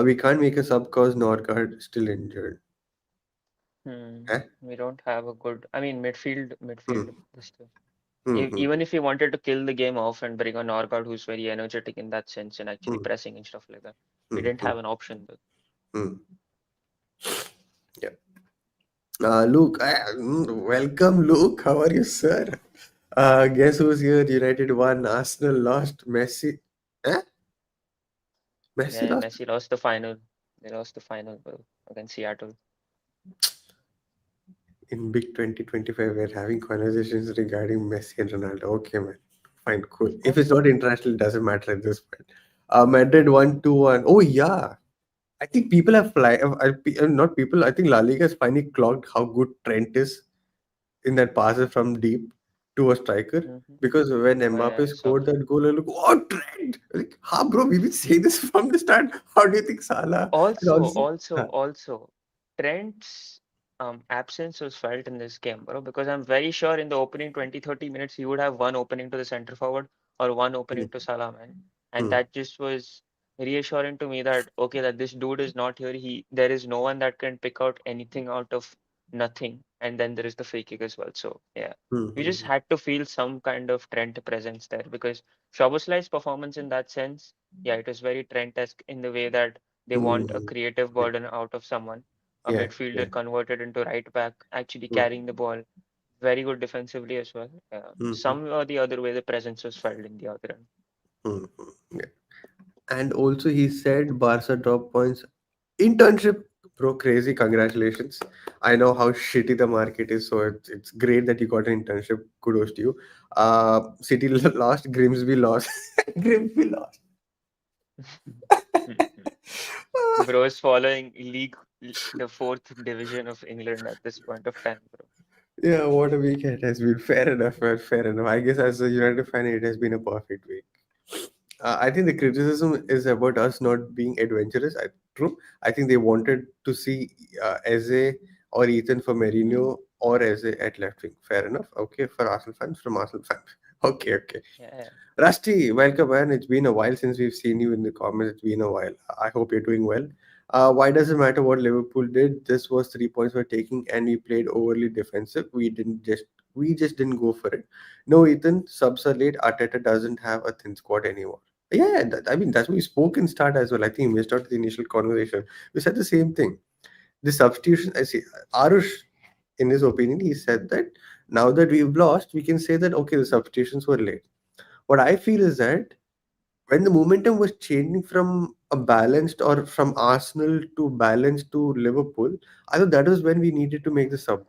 We can't make a sub cause Norgard still injured. Eh? We don't have a good, I mean, Hmm. midfield. This Hmm. Hmm. Even if we wanted to kill the game off and bring on Norgard, who's very energetic in that sense and actually Hmm. pressing and stuff like that, we Hmm. didn't Hmm. have an option. But Hmm. Yeah. Luke, welcome, Luke. How are you, sir? Guess who's here? United won, Arsenal lost, Messi. Eh? Messi yeah, lost? Messi lost the final. They lost the final, bro, against Seattle. In big 2025, we're having conversations regarding Messi and Ronaldo. Okay, man. Fine, cool. Of If it's course. not international, it doesn't matter at this point. Madrid 1-2-1. Oh, yeah. I think people have not people. I think La Liga has finally clocked how good Trent is in that passes from deep to a striker. Hmm. Because when Oh, yeah, Mbappe I saw scored that. that goal, I look, oh, Trent! Like, bro, we've been saying this from the start. How do you think Salah and Also, also, also, also, Trent's absence was felt in this game, bro, because I'm very sure in the opening 20, 30 minutes, he would have one opening to the center forward or one opening to Salah, man. And hmm, that just was reassuring to me that, okay, that this dude is not here. There is no one that can pick out anything out of nothing. And then there is the free kick as well. So, yeah, hmm, you hmm, just had to feel some kind of Trent presence there because Szoboszlai's performance in that sense, yeah, it was very Trent-esque in the way that they hmm, want a hmm. creative Yeah, burden out of someone, a yeah, yeah. midfielder converted into right back, actually Hmm, carrying the ball. very good defensively as well. Hmm. Some or the other way, the presence was felt in the other end. Hmm. Yeah. And also, he said Barca drop points. Internship, bro, crazy. Congratulations. I know how shitty the market is, so it's great that you got an internship. Kudos to you. City lost, Grimsby lost. Grimsby lost. Bro is following the fourth division of England at this point of time, bro. Yeah, what a week it has been. Fair enough, man. Fair enough. I guess as a United fan, it has been a perfect week. I think the criticism is about us not being adventurous. True. I think they wanted to see Eze or Ethan for Merino or Eze at left wing. Fair enough. Okay, for Arsenal fans, from Arsenal fans. Okay, okay. Yeah, Rusty, welcome, man. It's been a while since we've seen you in the comments. It's been a while. I hope you're doing well. Why does it matter what Liverpool did? This was 3 points we're taking, and we played overly defensive. We just didn't go for it. No, Ethan, subs are late. Arteta doesn't have a thin squad anymore. Yeah, I mean that's what we spoke in start as well. I think we missed out the initial conversation. We said the same thing. The substitution. I see. Aarush, in his opinion, he said that now that we've lost, we can say that okay, the substitutions were late. What I feel is that when the momentum was changing from a balanced or from Arsenal to balanced to Liverpool, I thought that was when we needed to make the sub,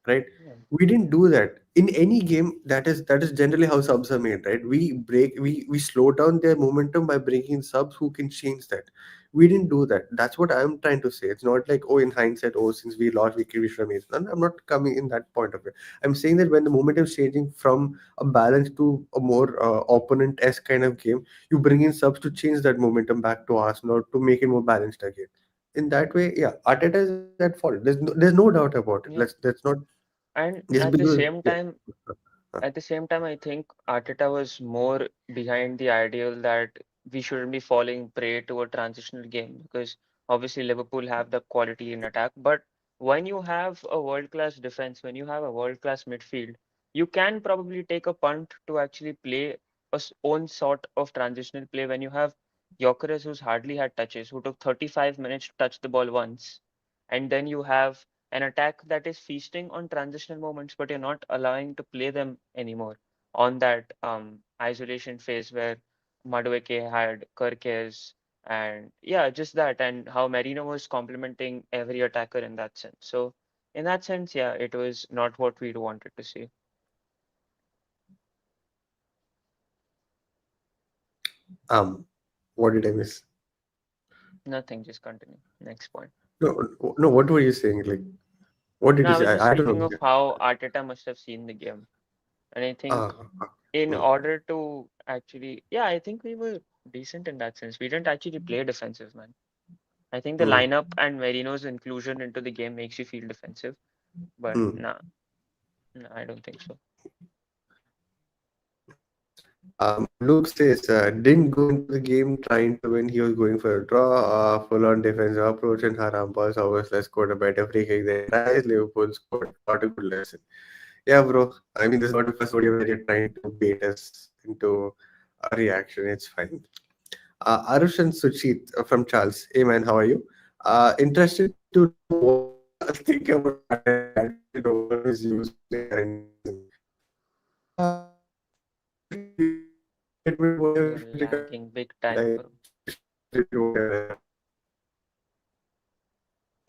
right? yeah, We didn't do that in any game. That is generally how subs are made, right? We slow down their momentum by bringing in subs who can change that. We didn't do that. That's what I'm trying to say. It's not like, oh, in hindsight, oh, since we lost, we should have made it. I'm not coming in that point of it. I'm saying that when the momentum is changing from a balance to a more opponent-esque kind of game, you bring in subs to change that momentum back to Arsenal to make it more balanced again. In that way, yeah, Arteta is at fault. There's no doubt about it. yeah. Let's not And just because, yeah. at the same time, I think Arteta was more behind the ideal that we shouldn't be falling prey to a transitional game because obviously Liverpool have the quality in attack. But when you have a world-class defense, when you have a world-class midfield, you can probably take a punt to actually play own sort of transitional play when you have Gyökeres who's hardly had touches, who took 35 minutes to touch the ball once, and then you have an attack that is feasting on transitional moments, but you're not allowing to play them anymore on that isolation phase where Madueke had Kirkes and yeah, just that, and how Merino was complementing every attacker in that sense. So in that sense, yeah, it was not what we'd wanted to see. What did I miss? Nothing, just continue. Next point. No. What were you saying? Like, what did No, you I say? was just I don't thinking of understand. how Arteta must have seen the game. And I think Ah, in hmm, order to actually, yeah, I think we were decent in that sense. We didn't actually play defensive, man. I think the hmm, lineup and Merino's inclusion into the game makes you feel defensive, but hmm. nah, nah, I don't think so. Luke says didn't go into the game trying to win. He was going for a draw, full-on defensive approach, and haram balls. Obviously, scored a better free kick than tries. Liverpool scored. Got a good lesson. Yeah, bro. I mean, this is not the first audio where you're trying to bait us into a reaction. It's fine. Aarush and Sucheet from Charles. Hey man, how are you? Interested to know what you think about Arteta's attitude over his usage in the current season. If you can give me your statement, whatever you You're feel regarding lagging that, big time, bro. I appreciate you, whatever.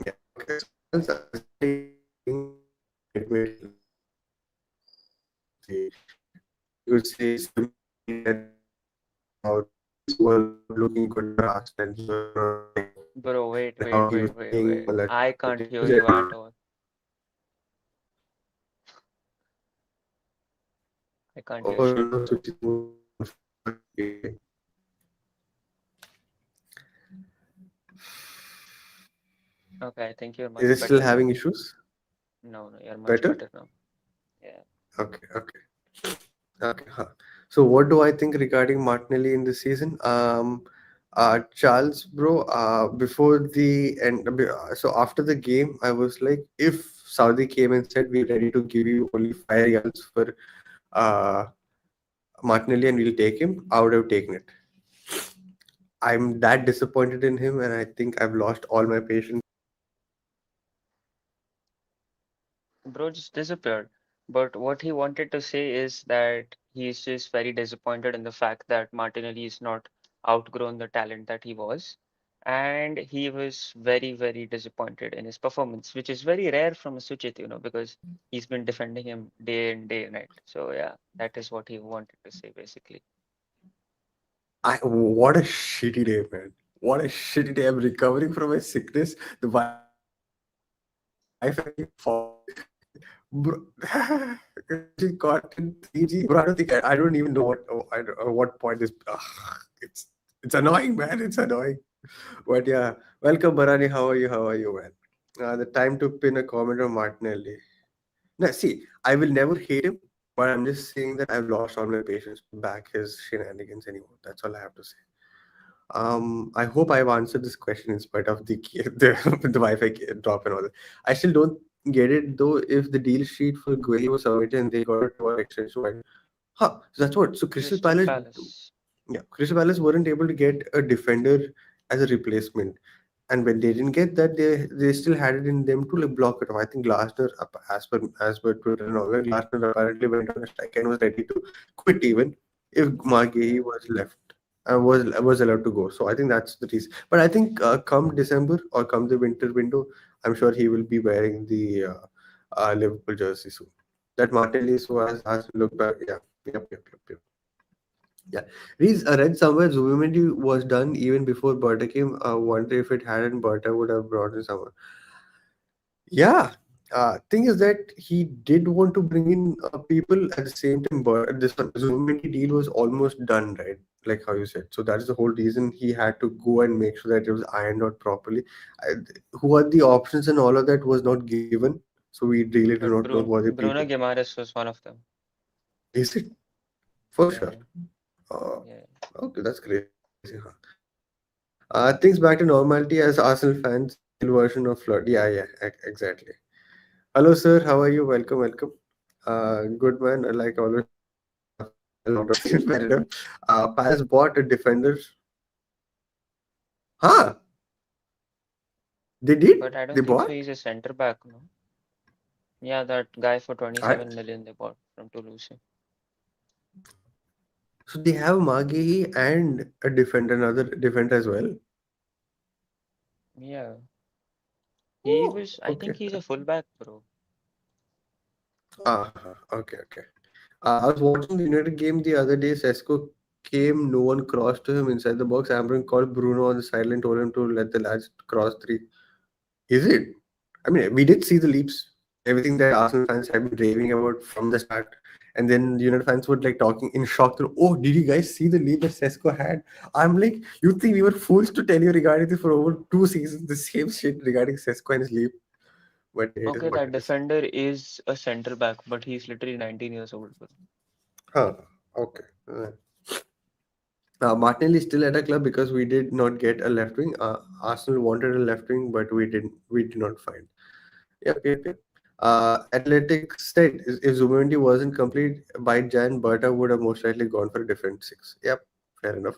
Yeah, okay. So Charles is saying, admit he, you could say similarly that how things were not looking good for Arsenal and he was not playing well Bro, wait, and how wait, he was wait, wait, playing wait. all that I stuff. can't Okay, hear just you at all. I can't hear oh shit, no, bro. Suchit moved on. Okay. Okay, I think you're Is much it still better now. having issues? No, no, you're much Better? better now. Yeah. Okay, okay, okay. Huh. So what do I think regarding Martinelli in this season? Charles, bro, before the end, so after the game, I was like, if Saudi came and said we're ready to give you only 5 reals for uh Martinelli and we'll take him, I would have taken it. I'm that disappointed in him, and I think I've lost all my patience. Bro just disappeared. But what he wanted to say is that he's just very disappointed in the fact that Martinelli is not outgrown the talent that he was. And he was very, very disappointed in his performance, which is very rare from a Suchit, because he's been defending him day in, day and night. So yeah, that is what he wanted to say basically. What a shitty day, man. What a shitty day. I'm recovering from my sickness. The Wi-Fi keep falling. Bro, she got in 3G. Bro, I don't even know what point is. It's annoying, man. It's annoying. But yeah, welcome, Barani. How are you? How are you, man? The time to pin a comment on Martinelli. Now, see, I will never hate him, but I'm just saying that I've lost all my patience to back his shenanigans anymore. That's all I have to say. I hope I've answered this question in spite of the Wi-Fi drop and all that. I still don't get it though. If the deal sheet for Gueye was submitted and they got a 2 hour extension, why? Huh? So that's what. So Crystal Palace. Yeah, Crystal Palace weren't able to get a defender as a replacement, and when they didn't get that, they still had it in them to like block it off. I think Glasner, as per Twitter and all that, Glasner apparently went on a strike and was ready to quit even if Margay Yeah, was left. Was allowed to go. So I think that's the reason. But I think come December or come the winter window, I'm sure he will be wearing the Liverpool jersey soon. That Martinelli so has to look back. Yeah, yep. Yeah, read somewhere Zubimendi was done even before Berta came. Wonder if it hadn't, Berta would have brought in someone. Yeah, thing is that he did want to bring in people at the same time. But this one Zubimendi deal was almost done, right? Like how you said. So that is the whole reason he had to go and make sure that it was ironed out properly. I, who are the options and all of that was not given. So we really do not but know who are the people. Bruno Guimaraes was one of them. Is it for sure? Yeah, Uh, yeah. okay, that's crazy, huh? Things back to normality as Arsenal fans, the real version of flood. Exactly. Hello, sir. How are you? Welcome. Good man. Like always, fair enough. Fair enough. Palace bought a defender. Huh? They did? But I They don't think so. bought? He's a center back, no? Yeah, that guy for I, 27 million they bought from Toulouse. so they have Magehi and a defender, another defender as well. Yeah, Oh, I think okay. he's a fullback, bro. Okay. I was watching the United game the other day. Sesko came, no one crossed to him inside the box. Amorim called Bruno on the sideline, told him to let the lads cross three. Is it? I mean, we did see the leaps, everything that Arsenal fans have been raving about from the start. And then United fans were like talking in shock, through, oh, did you guys see the leap that Sesko had? I'm like, you think we were fools to tell you regarding this for over 2 seasons, the same shit regarding Sesko and his leap? But it is Okay, what that it is. defender is a center back, but he's literally 19 years old, bro. Huh. Okay. Martinelli is still at a club because we did not get a left wing. Arsenal wanted a left wing, but we didn't. We did not find. Yep. Athletics said if Zubimendi wasn't complete by Jan, Berta would have most likely gone for a different six. Yep, fair enough.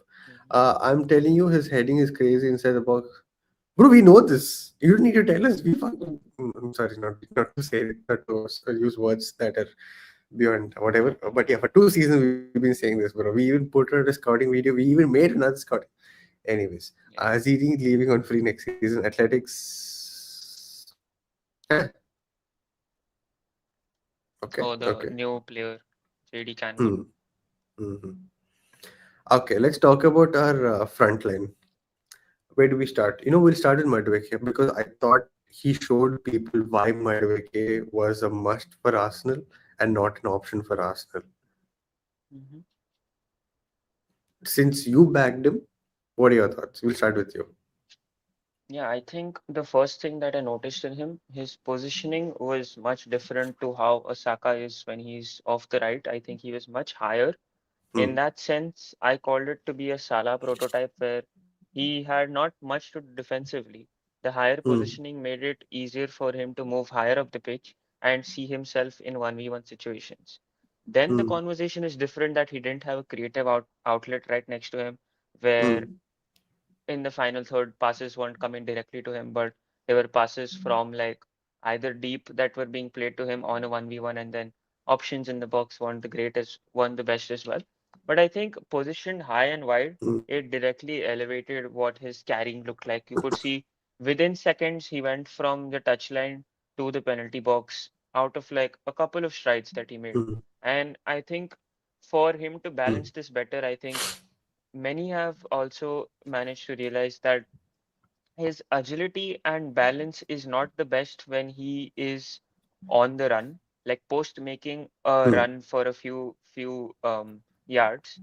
Mhm. I'm telling you, his heading is crazy inside the box. Bro, we know this. You don't need to tell us. We fucking. I'm sorry, not to say it, not to use words that are beyond whatever. But yeah, for 2 seasons we've been saying this, bro. We even put out a scouting video. We even made another scouting. Anyways, Yeah. Zidane leaving on free next season. Athletics. Eh, Oh, the okay. new player, JD Cannon. Hmm. Mhm. Okay, let's talk about our front line. Where do we start? We'll start with Madueke because I thought he showed people why Madueke was a must for Arsenal and not an option for Arsenal. Hmm. Since you backed him, what are your thoughts? We'll start with you. Yeah, I think the first thing that I noticed in him, his positioning was much different to how Osaka is when he's off the right. I think he was much higher. In Hmm. that sense, I called it to be a Salah prototype where he had not much to do defensively. The higher Hmm. positioning made it easier for him to move higher up the pitch and see himself in 1v1 situations. Then the Hmm. conversation is different that he didn't have a creative outlet right next to him, where Hmm. in the final third passes weren't coming directly to him, but they were passes from like either deep that were being played to him on a 1v1 and then options in the box weren't the greatest, weren't the best as well. But I think positioned high and wide, mm, it directly elevated what his carrying looked like. You could see within seconds he went from the touchline to the penalty box out of like a couple of strides that he made. mm, And I think for him to mm, balance this better, I think many have also managed to realize that his agility and balance is not the best when he is on the run, like post making a mm, run for a few yards.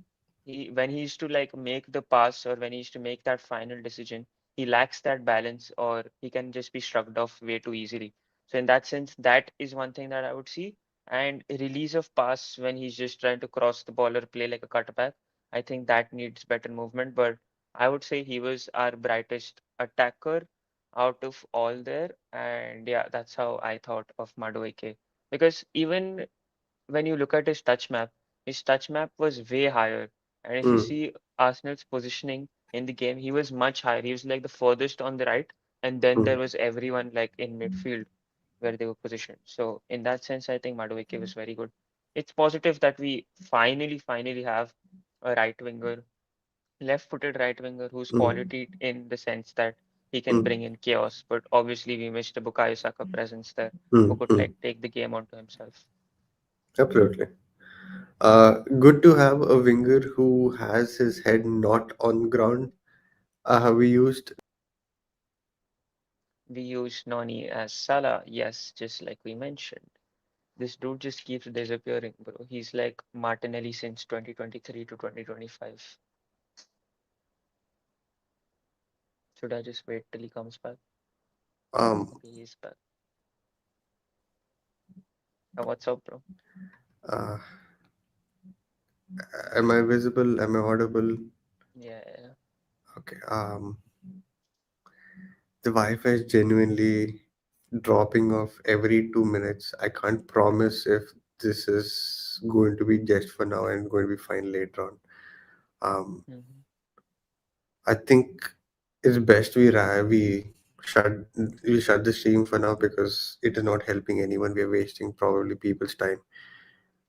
When he used to like make the pass or when he used to make that final decision, he lacks that balance or he can just be shrugged off way too easily. So in that sense, that is one thing that I would see. And release of pass when he's just trying to cross the ball or play like a cutback, I think that needs better movement. But I would say he was our brightest attacker out of all there. And yeah, that's how I thought of Madueke. Because even when you look at his touch map was way higher. And if you mm, see Arsenal's positioning in the game, he was much higher. He was like the furthest on the right, and then there mm, was everyone like in midfield where they were positioned. So in that sense, I think Madueke was very good. It's positive that we finally have a right winger, left-footed right winger who's mm, quality in the sense that he can mm, bring in chaos. But obviously, we missed a Bukayo Saka presence there who mm, could mm. like take the game onto himself. Absolutely. Good to have a winger who has his head not on ground. We used We use Noni as Salah, yes, just like we mentioned. This dude just keeps disappearing, bro. He's like Martinelli since 2023 to 2025. Should I just wait till he comes back? um Okay, he's back. What's up, bro? uh, am I visible? Am I audible? Yeah, yeah. Okay. The Wi-Fi is genuinely dropping off every 2 minutes. I can't promise if this is going to be just for now and going to be fine later on. Mhm. I think it's best shut we shut the stream for now because it is not helping anyone. We are wasting probably people's time,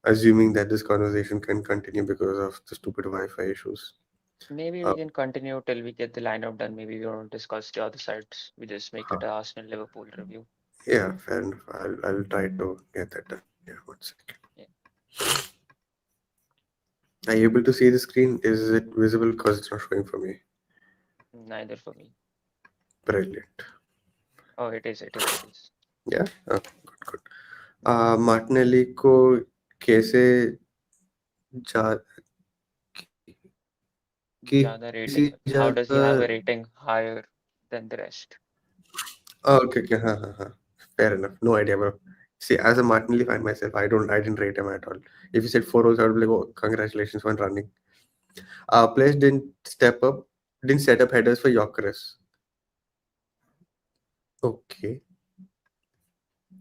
assuming that this conversation can continue because of the stupid Wi-Fi issues. Maybe Uh, we can continue till we get the lineup done. Maybe we don't discuss the other sides. We just make huh. it a Arsenal Liverpool review. Yeah, fair enough. I'll try to get that done. Yeah, one second. Yeah, Are you able to see the screen? Is it visible? Because it's not showing for me. neither for me. Brilliant. Oh, it is, it is, it is. Yeah. Okay. Good. Good. Martinelli को कैसे जा Jada किसी rating. How does he जगह have a rating higher than the rest? okay, okay, fair enough. No idea, bro. See, as a Martinelli fan myself, I didn't rate him at all. If you said 4 holes, I would be like, oh, congratulations on running. Players didn't set up headers for Yorkeres. Okay.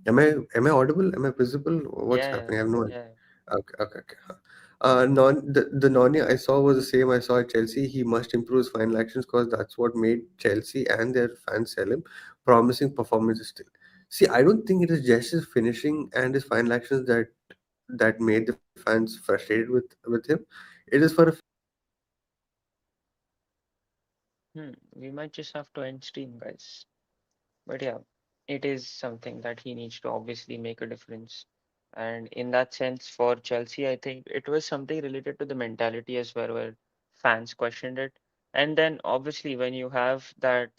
Am I audible? Am I visible? What's Yeah, yeah, happening? I have no idea. yeah. Okay, okay, okay. The Noni I saw was the same I saw at Chelsea. He must improve his final actions because that's what made Chelsea and their fans sell him. Promising performances still. See, I don't think it is just his finishing and his final actions that made the fans frustrated with him. It is for a We might just have to end stream, guys. But yeah, it is something that he needs to obviously make a difference. And in that sense, for Chelsea, I think it was something related to the mentality as well, where fans questioned it. And then obviously, when you have that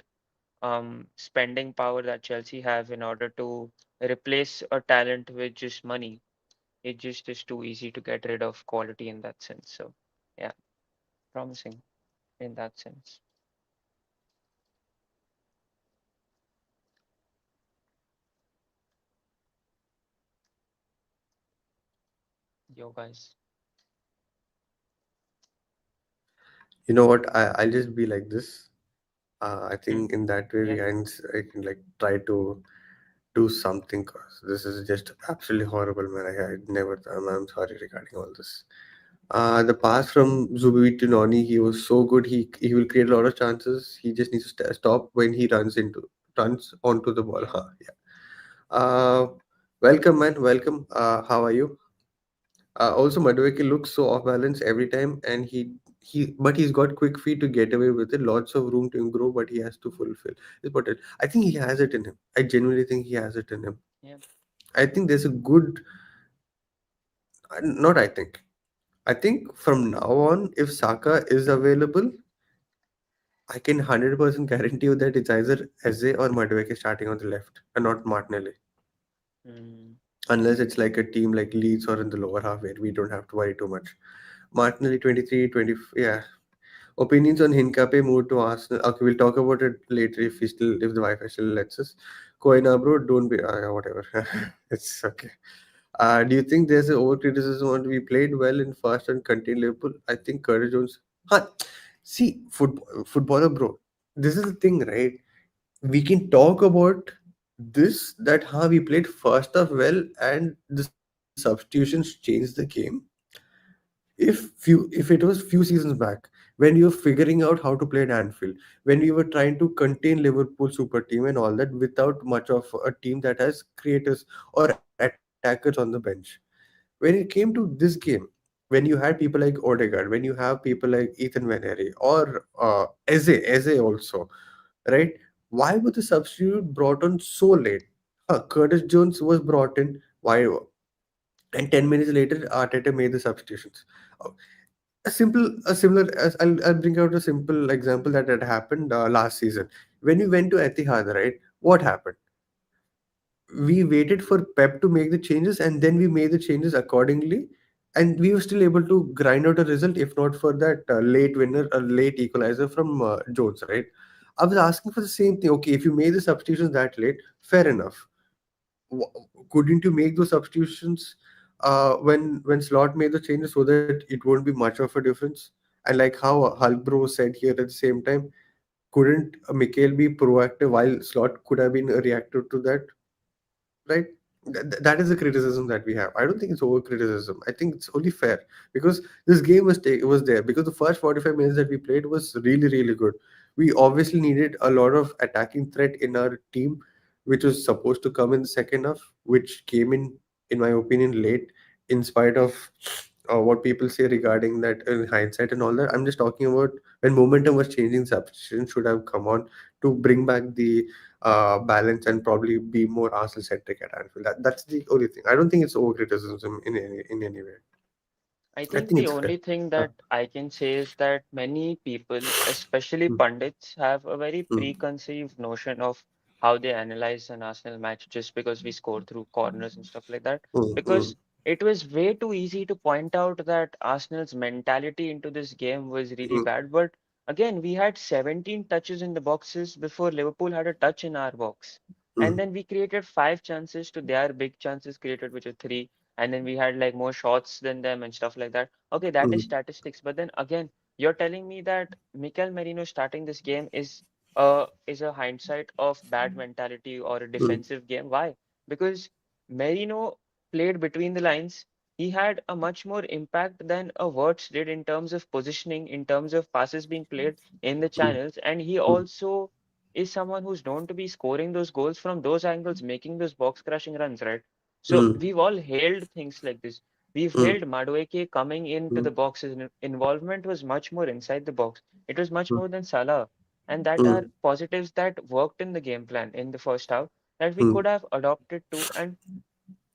spending power that Chelsea have in order to replace a talent with just money, it just is too easy to get rid of quality in that sense. So yeah, promising in that sense. Yo guys. you know what? I'll just be like this. I Hmm? think in that way Yeah. I can like try to do something. Cause this is just absolutely horrible, man. I never. I'm sorry regarding all this. The pass from Zubi to Noni, he was so good. He will create a lot of chances. He just needs to stop when he runs onto the ball. Yeah. Huh, yeah. Welcome, man. Welcome. How are you? Also, Madueke looks so off balance every time, and but he's got quick feet to get away with it. Lots of room to grow, but he has to fulfill his potential. I think he has it in him. I genuinely think he has it in him. Yeah. I think there's a good, not I think. I think from now on, if Saka is available, I can 100% guarantee you that it's either Eze or Madueke starting on the left, and not Martinelli. Mm, Unless it's like a team like Leeds or in the lower half where we don't have to worry too much. Martinelli 23, 20, yeah. Opinions on Hincape moved to Arsenal. Okay, we'll talk about it later if the Wi-Fi still lets us. Koina bro, don't be whatever. It's okay. Do you think there's an over criticism on we played well in first and contained Liverpool? I think Curtis Jones. Huh. See, footballer bro. This is the thing, right? We can talk about this that how we played first half well and the substitutions changed the game. If it was few seasons back when we were figuring out how to play at Anfield, when we were trying to contain Liverpool super team and all that without much of a team that has creators or attackers on the bench. When it came to this game, when you had people like Odegaard, when you have people like Ethan Vaneri or Eze also, right? Why was the substitute brought on so late? Curtis Jones was brought in. Why? And 10 minutes later, Arteta made the substitutions. Uh, a similar, as I'll bring out a simple example that had happened last season. When we went to Etihad, right? What happened? We waited for Pep to make the changes and then we made the changes accordingly. And we were still able to grind out a result, if not for that late winner, a late equalizer from Jones, right? I was asking for the same thing. Okay, if you made the substitutions that late, fair enough. Couldn't you make those substitutions when Slot made the changes so that it won't be much of a difference? And like how Hulk Bro said here at the same time, couldn't Mikhail be proactive while Slot could have been reactive to that? Right. That is the criticism that we have. I don't think it's over criticism. I think it's only fair because this game was there because the first 45 minutes that we played was really good. We obviously needed a lot of attacking threat in our team, which was supposed to come in the second half, which came in my opinion, late, in spite of what people say regarding that in hindsight and all that. I'm just talking about when momentum was changing, substitution should have come on to bring back the balance and probably be more Arsenal centric at Anfield. That's the only thing. I don't think it's over criticism in any way. I I think think the it's fair. only thing Uh, that I can say is that many people, especially mm, pundits, have a very mm, preconceived notion of how they analyze an Arsenal match just because we score through corners and stuff like that. mm, Because it was way too easy to point out that Arsenal's mentality into this game was really mm, bad. But again, we had 17 touches in the boxes before Liverpool had a touch in our box. And mm, then we created five chances to their big chances created, which are three, and then we had like more shots than them and stuff like that. Okay, that is mm, statistics. But then again, you're telling me that Mikel Merino starting this game is a hindsight of bad mentality or a mm, defensive game. Why? Because Merino played between the lines. He had a much more impact than a Wirtz did in terms of positioning, in terms of passes being played in the mm, channels, and he mm, also is someone who's known to be scoring those goals from those angles, making those box crashing runs, right? So mm, we've all hailed things like this. We've mm, hailed Madueke coming into the mm, box. His involvement was much more inside the box. It was much mm, more than Salah. And that are mm, positives that worked in the game plan in the first half that we mm, could have adopted to. And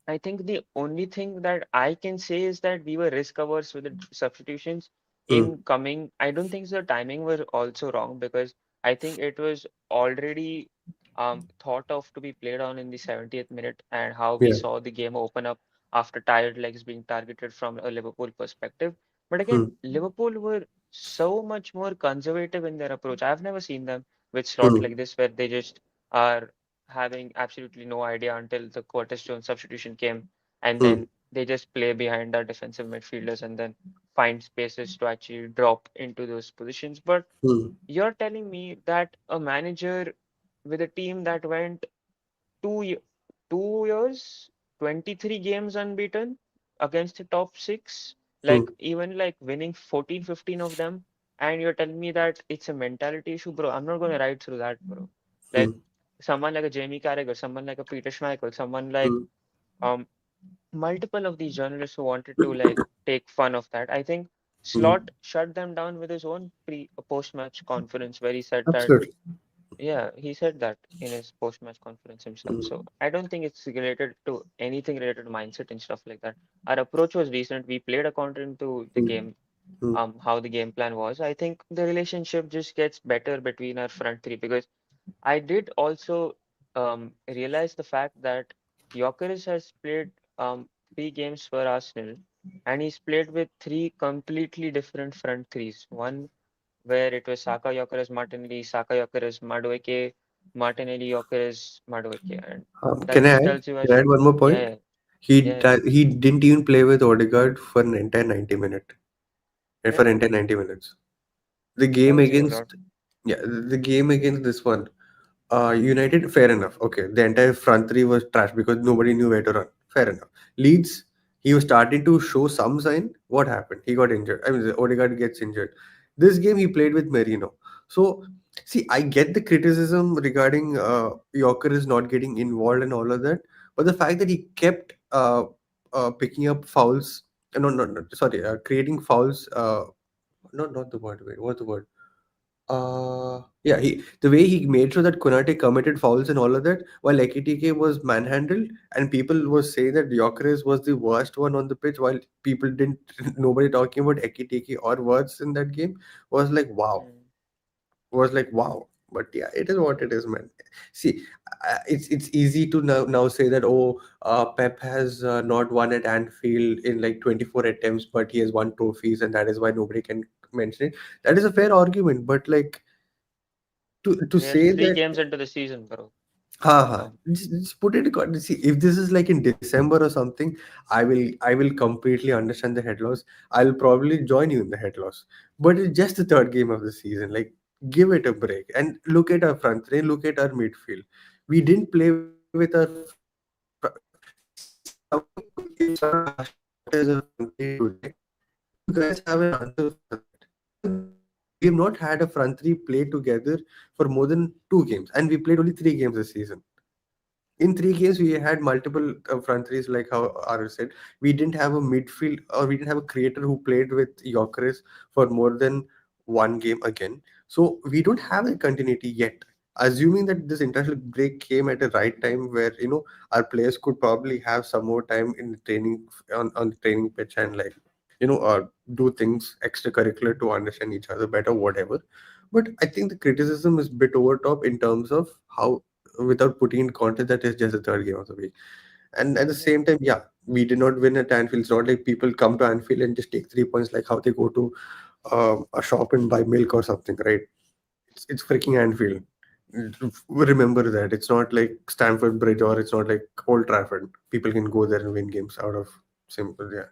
I think the only thing that I can say is that we were risk averse with the substitutions mm, in coming. I don't think the timing was also wrong because I think it was already thought of to be played on in the 70th minute and how we yeah. saw the game open up after tired legs being targeted from a Liverpool perspective. But again, Mm, Liverpool were so much more conservative in their approach. I've never seen them with slot mm, like this where they just are having absolutely no idea until the Curtis Jones substitution came, and mm, then they just play behind our defensive midfielders and then find spaces to actually drop into those positions. But mm, you're telling me that a manager with a team that went 2 ye 2 years, 23 games unbeaten against the top six, like mm, even like winning 14, 15 of them, and you're telling me that it's a mentality issue, bro. I'm not going to ride through that, bro. Like mm, someone like a Jamie Carragher, someone like a Peter Schmeichel, someone like mm, um multiple of these journalists who wanted to like take fun of that. I think Mhm. Slot shut them down with his own post-match conference where he said that, Absolutely. yeah, he said that in his post-match conference himself. So Mm, I don't think it's related to anything related to mindset and stuff like that. Our approach was decent. We played according to the mm, game, mm. how the game plan was. I think the relationship just gets better between our front three because I did also realize the fact that Gyökeres has played three games for Arsenal, and he's played with three completely different front threes. One where it was Saka, Gyökeres, Martinelli, Saka, Gyökeres, Madueke, Martinelli, Gyökeres, Madueke, and Can that I just add? tells you Can I as add one more yeah, point? yeah, He yeah. tra- he didn't even play with Odegaard for an entire 90 minutes. For Really? entire 90 minutes. The That game was really odd. against yeah, the game against this one. United, fair enough. Okay, the entire front three was trash because nobody knew where to run. Fair enough. Leeds, he was starting to show some sign. What happened? He got injured. I mean, the Odegaard gets injured. This game he played with Merino. So, see, I get the criticism regarding Yorker is not getting involved and all of that, but the fact that he kept picking up fouls, no, sorry, creating fouls. Not the word. Wait, what's the word? Yeah, he the way he made sure that Konate committed fouls and all of that, while Ekitike was manhandled, and people was saying that Gyökeres was the worst one on the pitch, while people didn't, nobody talking about Ekitike or words in that game was like wow, Mm. was like wow. But yeah, it is what it is, man. See, it's easy to now say that Pep has not won at Anfield in like 24 attempts, but he has won trophies, and that is why nobody can mention it. That is a fair argument, but like to We are say three that games into the season, bro. Um, just put it in see if this is like in December or something, I will completely understand the head loss. I'll probably join you in the head loss, but it's just the third game of the season. Like, give it a break and look at our front three, look at our midfield. We didn't play with our see, someone if someone asks you what is a front three today, do you guys have an answer for that? We have not had a front three play together for more than 2 games, and we played only 3 games this season. In 3 games, we had multiple front threes, like how Aarush said. We didn't have a midfield, or we didn't have a creator who played with Gyökeres for more than 1 game again. So we don't have a continuity yet. Assuming that this international break came at a right time where our players could probably have some more time in the training on the training pitch, and like do things extracurricular to understand each other better, whatever. But I think the criticism is a bit over top in terms of how, without putting in context, that is just the third game of the week. And at the yeah, same time, yeah, we did not win at Anfield. It's not like people come to Anfield and just take 3 points like how they go to a shop and buy milk or something, right? It's freaking Anfield. Remember that it's not like Stamford Bridge, or it's not like Old Trafford. People can go there and win games out of simple, yeah,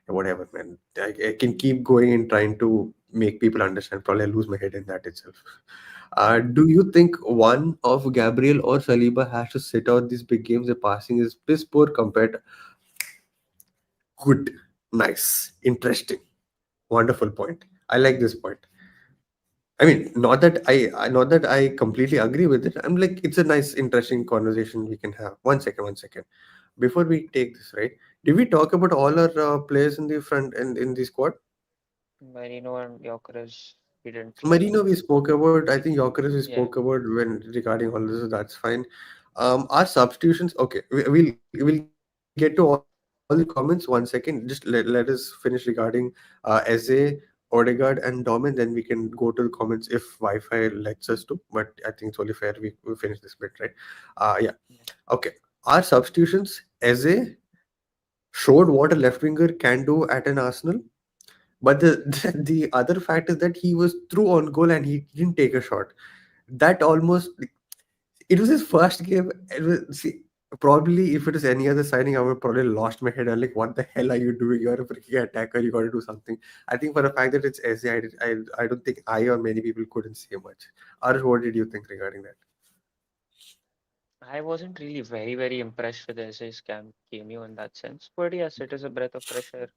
whatever, man. I can keep going and trying to make people understand. Probably I lose my head in that itself. Do you think one of Gabriel or Saliba has to sit out these big games? The passing is piss poor compared. Good, nice, interesting, wonderful point. I like this point. I mean, not that I completely agree with it. I'm like, it's a nice, interesting conversation we can have. One second. Before we take this, right? Did we talk about all our players in the front and in the squad? Marino and Gyökeres, we didn't like. Marino, we spoke about. I think Jokeris we Yeah, spoke about when regarding all this. So that's fine. Our substitutions. Okay, we'll get to all the comments. One second. Just let us finish regarding Eze, Odegaard, and Dom, and then we can go to the comments if Wi-Fi lets us to. But I think it's only fair we finish this bit, right? Yeah. yeah. Okay. Our substitutions. Eze showed what a left winger can do at an Arsenal. But the the other fact is that he was through on goal and he didn't take a shot. That almost, it was his first game. It was, see, probably if it was any other signing, I would probably lost my head. I'm like, what the hell are you doing? You're a freaking attacker. You got to do something. I think for the fact that it's SC, I don't think I or many people couldn't say much. Arush, what did you think regarding that? I wasn't really very impressed with SA's cameo in that sense, but yes, it is a breath of fresh air.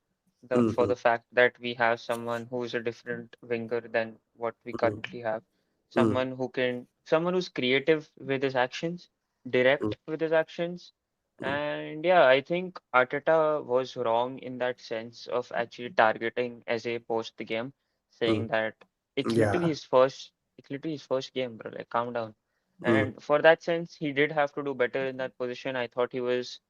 For Mm-hmm. the fact that we have someone who is a different winger than what we currently have, someone who's creative with his actions, direct with his actions, And yeah, I think Arteta was wrong in that sense of actually targeting as a post the game, saying mm, that yeah. it's literally his first game, bro. Like, calm down. Mm, And for that sense, he did have to do better in that position. I thought he was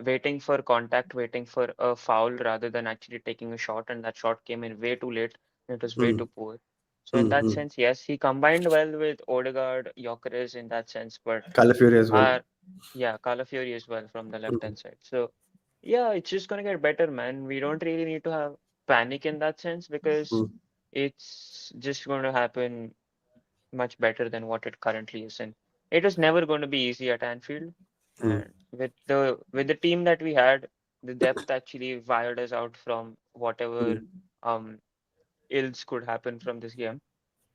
waiting for contact, waiting for a foul rather than actually taking a shot, and that shot came in way too late. And it was way mm, too poor. So in mm, that mm. sense, yes, he combined well with Odegaard, Gyökeres in that sense, but Calafiori as well. our yeah, Calafiori as well from the left Mm, hand side. So yeah, it's just gonna get better, man. We don't really need to have panic in that sense because mm, it's just going to happen much better than what it currently is. And it was never going to be easy at Anfield. mm, And with the team that we had, the depth actually wired us out from whatever mm, um ills could happen from this game.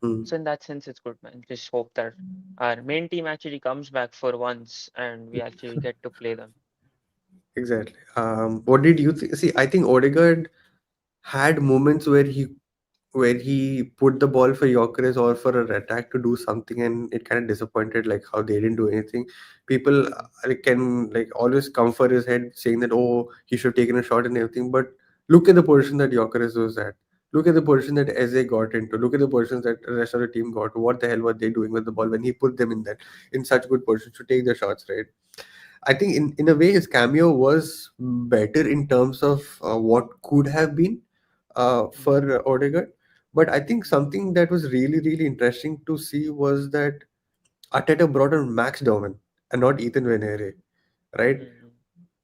mm. So in that sense, it's good, man. Just hope that our main team actually comes back for once and we actually get to play them. Exactly. What did you think? See, I think Odegaard had moments where he put the ball for Gyökeres or for an attack to do something, and it kind of disappointed, like how they didn't do anything. People like, can like always come for his head, saying that oh he should have taken a shot and everything. But look at the position that Gyökeres was at. Look at the position that Eze got into. Look at the positions that the rest of the team got. What the hell were they doing with the ball when he put them in such good positions to take the shots, right? I think in a way his cameo was better in terms of what could have been Mhm, for Odegaard. But I think something that was really interesting to see was that Arteta brought on Max Doman and not Ethan Venere, right? mhm.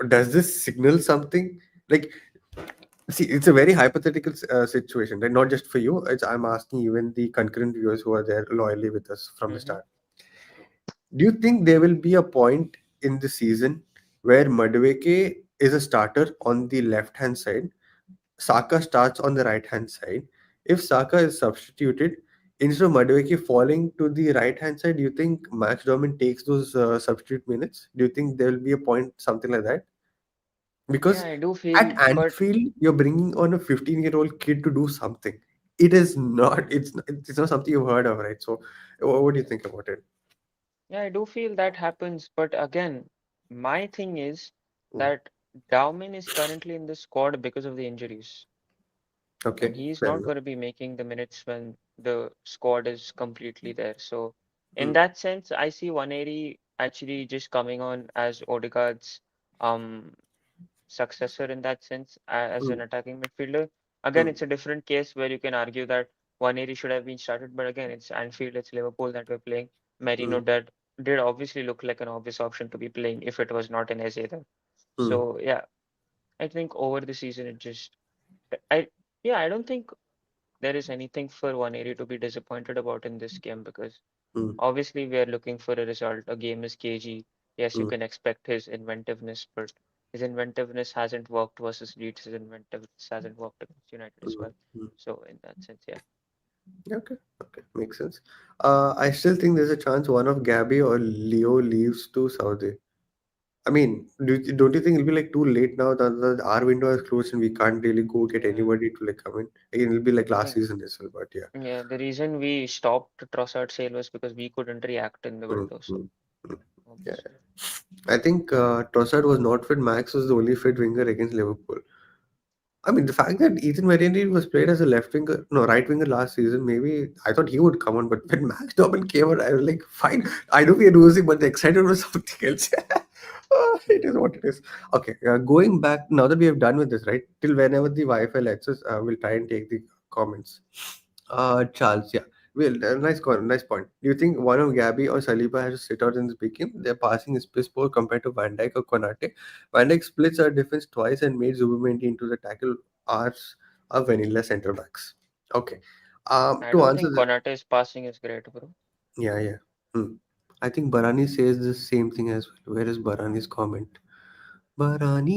Does this signal something? Like, see, it's a very hypothetical situation, right? Not just for you. I'm asking even the concurrent viewers who are there loyally with us from the Mhm. start. Do you think there will be a point in the season where Madueke is a starter on the left hand side, Saka starts on the right hand side? If Saka is substituted, instead of Madueke falling to the right hand side, do you think Max Domin takes those substitute minutes? Do you think there will be a point, something like that? Yeah, Because I do at feel, but Anfield, you're bringing on a 15-year-old kid to do something. It is not. It's not something you've heard of, right? So, what do you think about it? yeah, I do feel that happens. But again, my thing is Mm. that Dowman is currently in the squad because of the injuries, and Okay, he's fair not enough. going to be making the minutes when the squad is completely there. So, in Mm, that sense, I see 180 actually just coming on as Odegaard's um successor in that sense as an mm, attacking midfielder. Again, mm, it's a different case where you can argue that 180 should have been started, but again, it's Anfield, it's Liverpool that we're playing. Merino mm, did obviously look like an obvious option to be playing if it was not an Eze there. mm, So yeah, I think over the season it just I yeah, I don't think there is anything for 180 to be disappointed about in this game because mm, obviously we are looking for a result. A game is cagey. Yes, you mm, can expect his inventiveness, but his inventiveness hasn't worked versus Leeds. His inventiveness hasn't worked against United as mm, well. mm. So in that sense, yeah. Okay, okay, makes sense. I still think there's a chance one of Gabby or Leo leaves to Saudi. I mean, don't you think it'll be like too late now that our window is closed and we can't really go get Yeah, anybody to like come in? Again, it'll be like I last think season as well, but yeah. yeah, the reason we stopped the Trossard sale was because we couldn't react in the Mm, window. So mm, mm. Yeah, obviously, I think Trossard was not fit. Max was the only fit winger against Liverpool. I mean, the fact that Ethan Variety was played as a left winger, no, right winger last season, maybe I thought he would come on, but when Max Dobbin came on, I was like, fine, I know we are losing, but the excitement was something else. It is yeah. what it is. Okay, going back, now that we have done with this, right, till whenever the Wi Fi lets us, we'll try and take the comments. Charles, yeah. Well, nice point. Do you think one of Gabby or Saliba has to sit out in this big game? Their passing is piss poor compared to Van Dijk or Konate. Van Dijk splits our defense twice and made Zubimendi into the tackle ours are vanilla centre backs. Okay. I To don't answer think the Konate's passing is great, bro. yeah, yeah. Hmm. I think Barani says the same thing as well. Where is Barani's comment? Barani.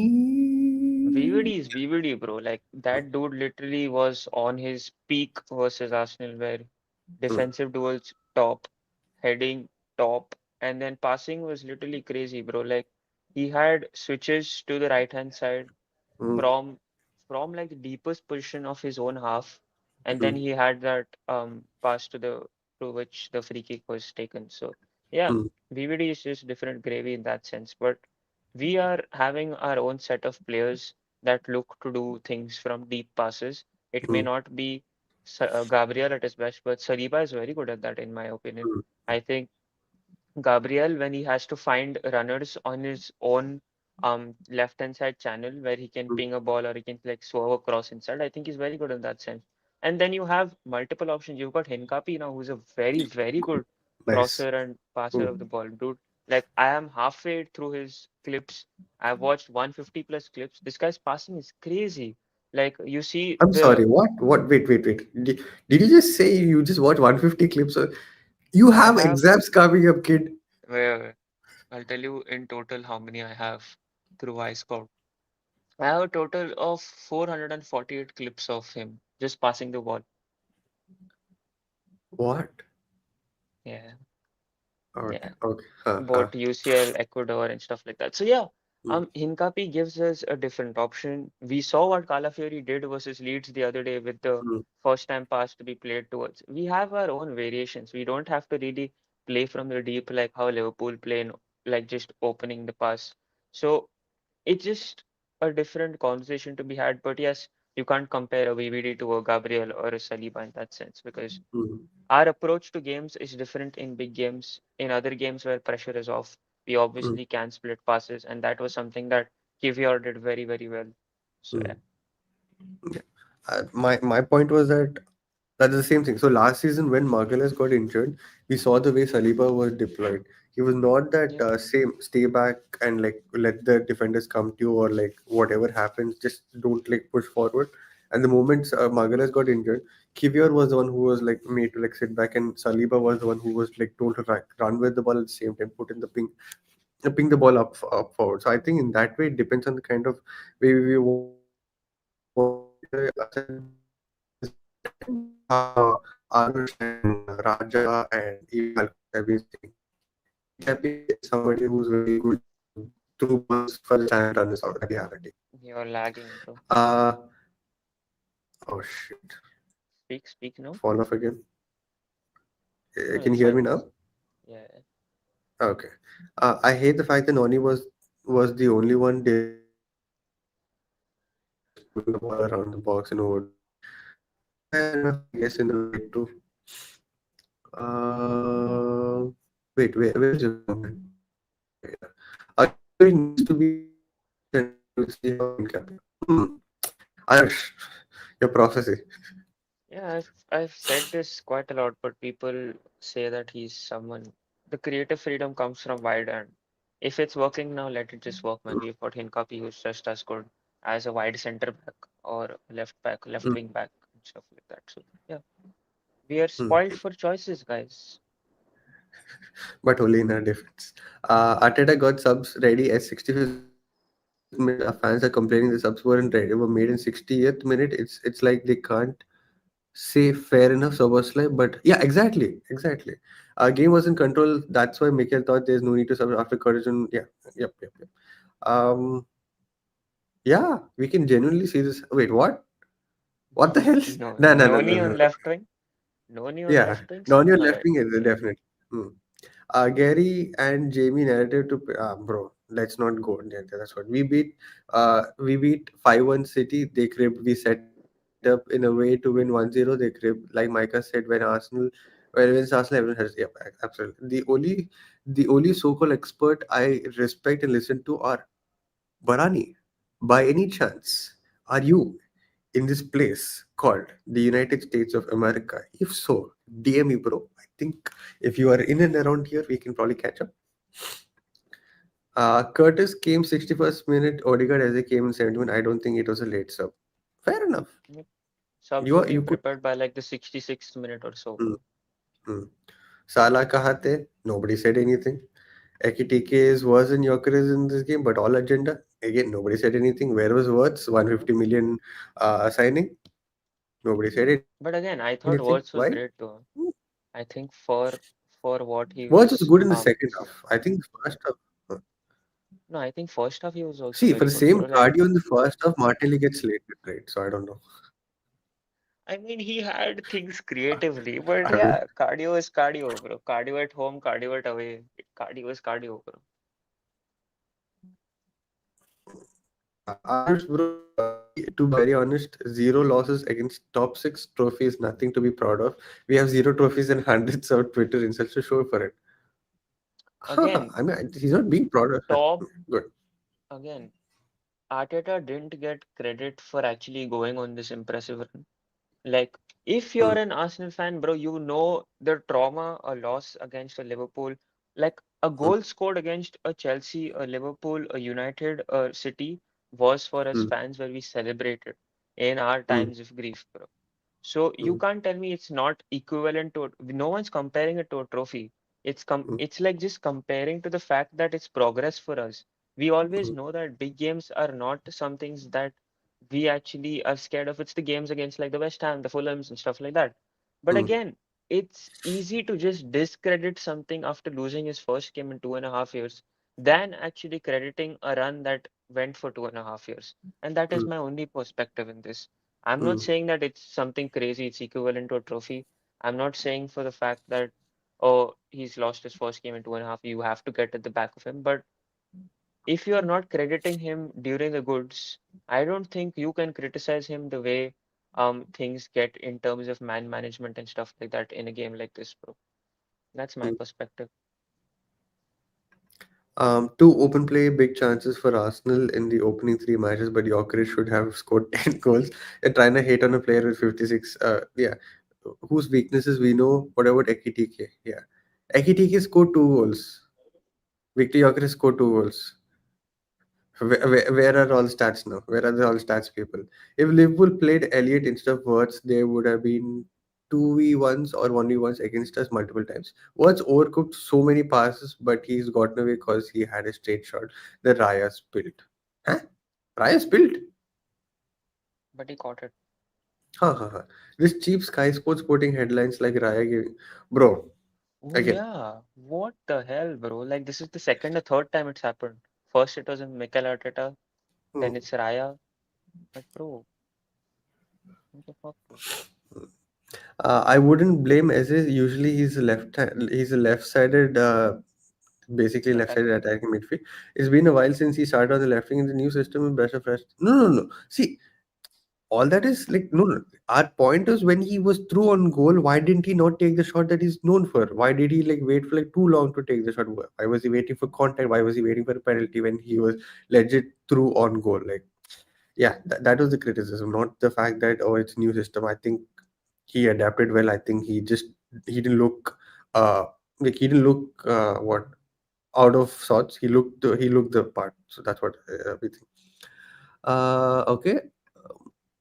VVD is VVD, bro. Like that dude literally was on his peak versus Arsenal, where Hmm, defensive duels top, heading top, and then passing was literally crazy, bro. Like he had switches to the right hand side hmm, from from like the deepest position of his own half, and then hmm, he had that pass to which the free kick was taken. So yeah, hmm, VVD is just different gravy in that sense. But We are having our own set of players that look to do things from deep passes. It may Mm, not be Gabriel at his best, but Saliba is very good at that, in my opinion. mm, I think Gabriel, when he has to find runners on his own left hand side channel where he can mm. ping a ball or he can like swerve across inside, I think he's very good in that sense. And then you have multiple options. You've got Hinkapi now, who's a very, very good Nice. crosser and passer of Mm. the ball. Dude, like I am halfway through his clips. I've watched 150 plus clips. This guy's passing is crazy. Like you see I'm the sorry. What? What? Wait, wait, wait. Did you just say you just watch 150 clips? You I have have exams coming up, kid. where I'll tell you in total how many I have through iScout. I have a total of 448 clips of him just passing the ball. What? Yeah, Okay, yeah. okay. About UCL, Ecuador, and stuff like that. So yeah, Mm, Hincapi gives us a different option. We saw what Calafiori did versus Leeds the other day with the mm, first time pass to be played towards. We have our own variations. We don't have to really play from the deep like how Liverpool play, like just opening the pass. So it's just a different conversation to be had. But yes, you can't compare a VVD to a Gabriel or a Saliba in that sense because mm, our approach to games is different in big games. In other games where pressure is off, we mm, obviously can split passes, and that was something that Kivior did very, very well. So yeah, mm. Yeah. My point was that that's the same thing. So last season when Margulies got injured, we saw the way Saliba was deployed. He was not that yeah, same stay back and like let the defenders come to you or like whatever happens, just don't like push forward. And the moment Margulies got injured, Kivior was the one who was like made to like sit back, and Saliba was the one who was like told to run with the ball at the same time, ping the ball up forward. So I think in that way it depends on the kind of way we want to play. Aside from that, this is how Aarush and Raja and even Alcaraz have been saying. Hincapié is somebody who's very good through balls for the channel runners out. That's the reality. you're lagging, bro. Uh oh shit. Speak Did I no. fall off again? No, Can it's you hear fine. me now? Yeah, Okay. I hate the fact that Noni was the only one during the match who was just moving the ball around the box and overdoing it. Fair enough, I guess, in a way too. Uh, wait, where is your comment? Okay, yeah. Calafiori needs to be benched and then we'll see how Hincapié. Arush, your prophecy. yeah. I've said this quite a lot, but people say that he's someone. The creative freedom comes from wide, and if it's working now, let it just work, man. We've got Hincapi who's just as good as a wide center back or left back, left Mm, wing back, and stuff like that. So yeah. We are spoiled mm. for choices, guys. But only in our defense. Arteta got subs ready at 65th minute. Our fans are complaining the subs weren't ready. Were made in 60th minute. It's like they can't say fair enough, Szoboszlai. But yeah, exactly. Game was in control. That's why Mikel thought there's no need to sub after Curtis. Yeah, yep. Um, yeah, we can genuinely see this. Wait, what? What the hell? No, No, no, no, no no, knee no, on no. left wing. No knee on Yeah, left wing. non your All left right. wing is Okay. definitely. Hmm. Gary and Jamie narrative to bro. Let's not go. Yeah, that's what we beat. We beat 5-1 City. They cribbed. We set up in a way to win 1-0. They cribbed. Like Micah said, when Arsenal, everyone has. Yep, absolutely. The only so-called expert I respect and listen to are Barani. By any chance, are you in this place called the United States of America? If so, DM me, bro. I think if you are in and around here, we can probably catch up. Curtis came 61st minute. Odegaard as he came in 71. I don't think it was a late sub. Fair enough. Yep. Subs You were are, you being could. prepared by like the 66th minute or so, Hmm, bro. hmm. Salah kahate. Nobody said anything. Ekitike's was in Jokeris in this game, but all agenda. Again, nobody said anything. Where was Words? Yep. 150 million signing. Nobody said anything. But again, I Why? thought Words was great too. I think for what he Words was was good in the second half. I think the first half. uh, no, I think first half he was also See, for very the good, same bro. Like cardio in the first half, Martinelli gets slated, right? So I don't know. I mean he had things creatively, but I don't. yeah, cardio is cardio, bro. Cardio at home, cardio at away. Cardio is cardio, bro. Aarush, bro, to be very honest, zero losses against top six trophies, nothing to be proud of. We have zero trophies and hundreds of Twitter insults to show for it. Again, I mean, he's not being proud of it. top Good. again. Arteta didn't get credit for actually going on this impressive run. Like, if Mm, you're an Arsenal fan, bro, you know the trauma a loss against a Liverpool, like a mm, goal scored against a Chelsea, a Liverpool, a United, a City was for us mm, fans where we celebrated in our mm, times of grief, bro. So you mm, can't tell me it's not equivalent to, no one's comparing it to a trophy. mm, It's like just comparing to the fact that it's progress for us. We always mm, know that big games are not some things that we actually are scared of. It's the games against like the West Ham, the Fulhams and stuff like that. But mm, again, it's easy to just discredit something after losing his first game in 2.5 years than actually crediting a run that went for 2.5 years. And that is mm, my only perspective in this. I'm not mm, saying that it's something crazy, it's equivalent to a trophy. I'm not saying for the fact that, oh, he's lost his first game in 2.5, you have to get at the back of him. But if you are not crediting him during the goods, I don't think you can criticize him the way things get in terms of man management and stuff like that in a game like this, bro. That's my mm. perspective. Two open play big chances for Arsenal in the opening three matches, but Gyökeres should have scored 10 goals. They're trying to hate on a player with 56. Yeah, whose weaknesses we know. What about Ekitike? Yeah, Ekitike scored two goals. Victor Gyökeres scored two goals. Where are all stats now? Where are the all stats people? If Liverpool played Elliot instead of Words, they would have been 2v1s or 1v1s against us multiple times. Words overcooked so many passes, but he's gotten away because he had a straight shot that Raya spilled. Huh? Raya spilled? But he caught it. Ha ha ha. This cheap Sky Sports putting headlines like Raya giving. Bro, Oh again. yeah, what the hell, bro? Like this is the second or third time it's happened. First it was in Mikel Arteta, Hmm. then it's Raya. Like, bro, what the fuck, bro? I wouldn't blame Eze. Usually he's a left-sided basically left-sided Attacker. attacking midfield. It's been a while since he started on the left wing in the new system with Brush of Fresh. No, no, no. See, all that is like no, no. Our point is when he was through on goal, why didn't he not take the shot that he's known for? Why did he like wait for like too long to take the shot? Why was he waiting for contact? Why was he waiting for a penalty when he was legit through on goal? Like, yeah, that was the criticism, not the fact that oh, it's new system. I think he adapted well. I think he didn't look uh he didn't look what out of sorts. He looked the part. So that's what we think. Okay.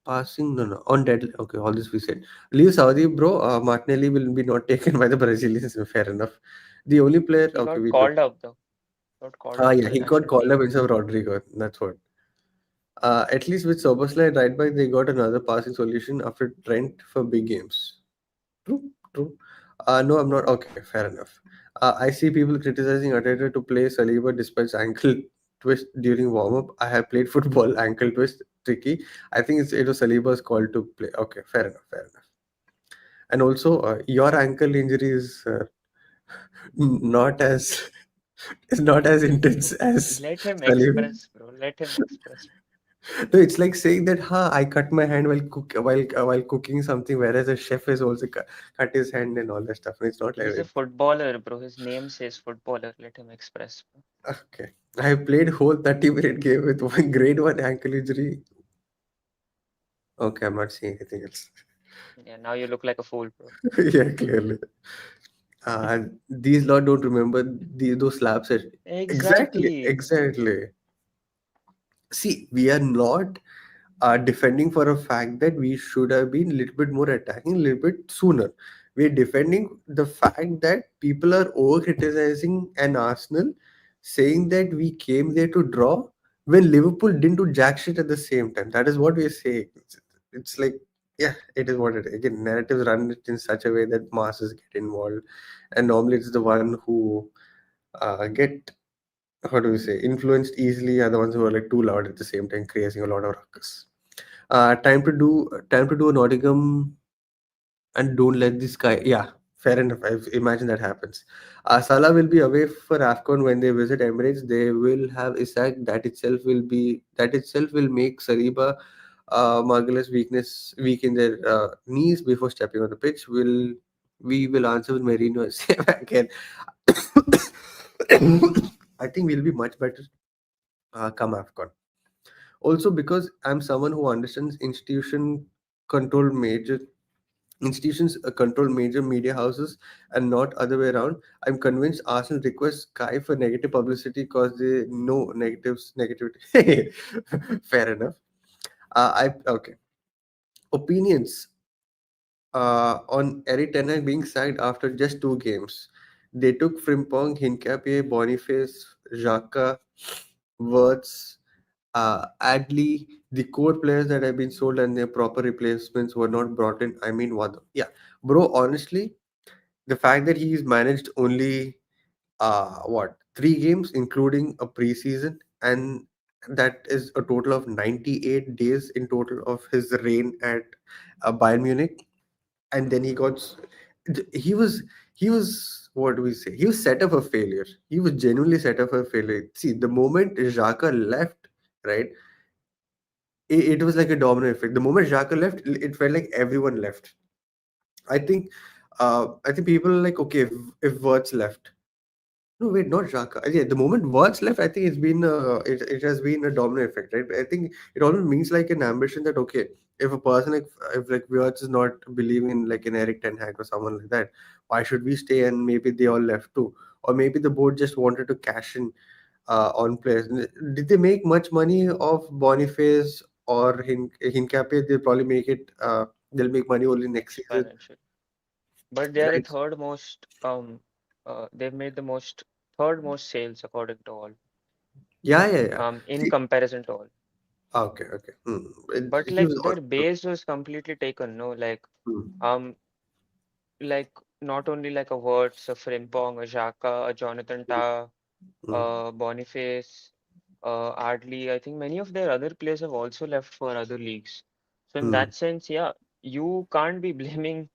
Passing no no on dead. Okay, all this we said. Leave Saudi, bro. Martinelli will be not taken by the Brazilians. Fair enough. The only player. He Okay, got we took. called up though. Got called Ah, up for yeah, the he got national called team. up instead of Rodrigo. That's what. At least with Szoboszlai right back, they got another passing solution after Trent for big games. True, true. No, I'm not. Okay, fair enough. I see people criticizing Arteta to play Saliba despite ankle twist during warm up. I have played football, ankle twist, tricky. I think it was Saliba's call to play. Okay, fair enough, fair enough. And also, your ankle injury is not as is not as intense as Let him Saliba. express, bro. Let him express. No, it's like saying that, I cut my hand while cooking something, whereas a chef is also cut his hand and all that stuff. And it's not like He's a that. footballer, bro. His name says footballer. Let him express, bro. Okay. I played whole 30-minute game with one grade one ankle injury. Okay, I'm not saying anything else. Yeah, now you look like a fool, bro. Yeah, clearly. These lot don't remember those slaps. Exactly, Exactly. exactly. See, we are not defending for a fact that we should have been a little bit more attacking a little bit sooner. We're defending the fact that people are over criticizing an Arsenal, saying that we came there to draw when Liverpool didn't do jack shit at the same time. That is what we're saying. It's like, yeah, it is what it is. Again, narratives run it in such a way that masses get involved, and normally it's the one who get, how do we say, influenced easily are the ones who are like too loud at the same time, creating a lot of ruckus. Time to do a Nottingham and don't let this guy. Yeah, Fair enough. I imagine that happens. Salah will be away for AFCON when they visit Emirates. They will have Isaac. That itself will make Saliba Margulis weak in their knees before stepping on the pitch. We will answer with Merino again. I think we'll be much better come AFCON. Also, because I'm someone who understands control major institutions control major media houses and not other way around. I'm convinced Arsenal requests Sky for negative publicity because they know negativity. Fair enough. I okay. Opinions on Eric Ten Hag being sacked after just 2 games. They took Frimpong, Hincapié, Boniface, Xhaka, Wirtz, Adley, the core players that have been sold and their proper replacements were not brought in. I mean, what? Yeah, bro. Honestly, the fact that he's managed only 3 games, including a preseason, and that is a total of 98 days in total of his reign at Bayern Munich, and then he was he was what do we say? He was set up for failure. He was genuinely set up for failure. See, the moment Xhaka left, right? It was like a domino effect. The moment Xhaka left, it felt like everyone left. I think, I think people are like, okay, if Wirtz left, no, wait, not Xhaka. Yeah, the moment Wirtz left, I think it has been a domino effect, right? I think it almost means like an ambition that okay, if a person like if like Wirtz is not believing in like an Eric Ten Hag or someone like that, why should we stay? And maybe they all left too, or maybe the board just wanted to cash in on players. Did they make much money off Boniface or Hincapié? They'll probably make it. They'll make money only next Yes, season, financial. But they are the right? third most, they've made the most, third most sales according to all, Yeah, yeah, yeah. in See, comparison to all. okay, okay. But He like was their also. base was completely taken, no? Hmm, Um, like not only like a Wirtz, a Frimpong, a Xhaka, a Jonathan Tah, hmm, Boniface, Ardley. I think many of their other players have also left for other leagues. So in hmm, that sense, yeah, you can't be blaming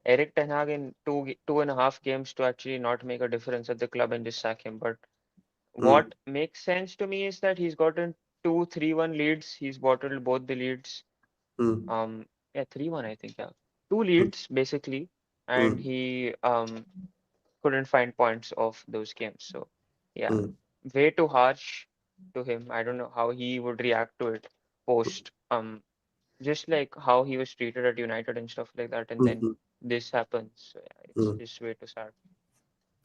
Eric Ten Hag in 2.5 games to actually not make a difference at the club and just sack him. But hmm, what makes sense to me is that he's gotten 2-3-1 leads. He's bottled both the leads. hmm, Yeah, 3-1, I think, yeah. Two hmm, leads basically, and hmm, he couldn't find points of those games. So yeah, hmm, way too harsh to him. I don't know how he would react to it post just like how he was treated at United and stuff like that, and hmm, then hmm, this happens. So yeah, it's hmm. just way too sad.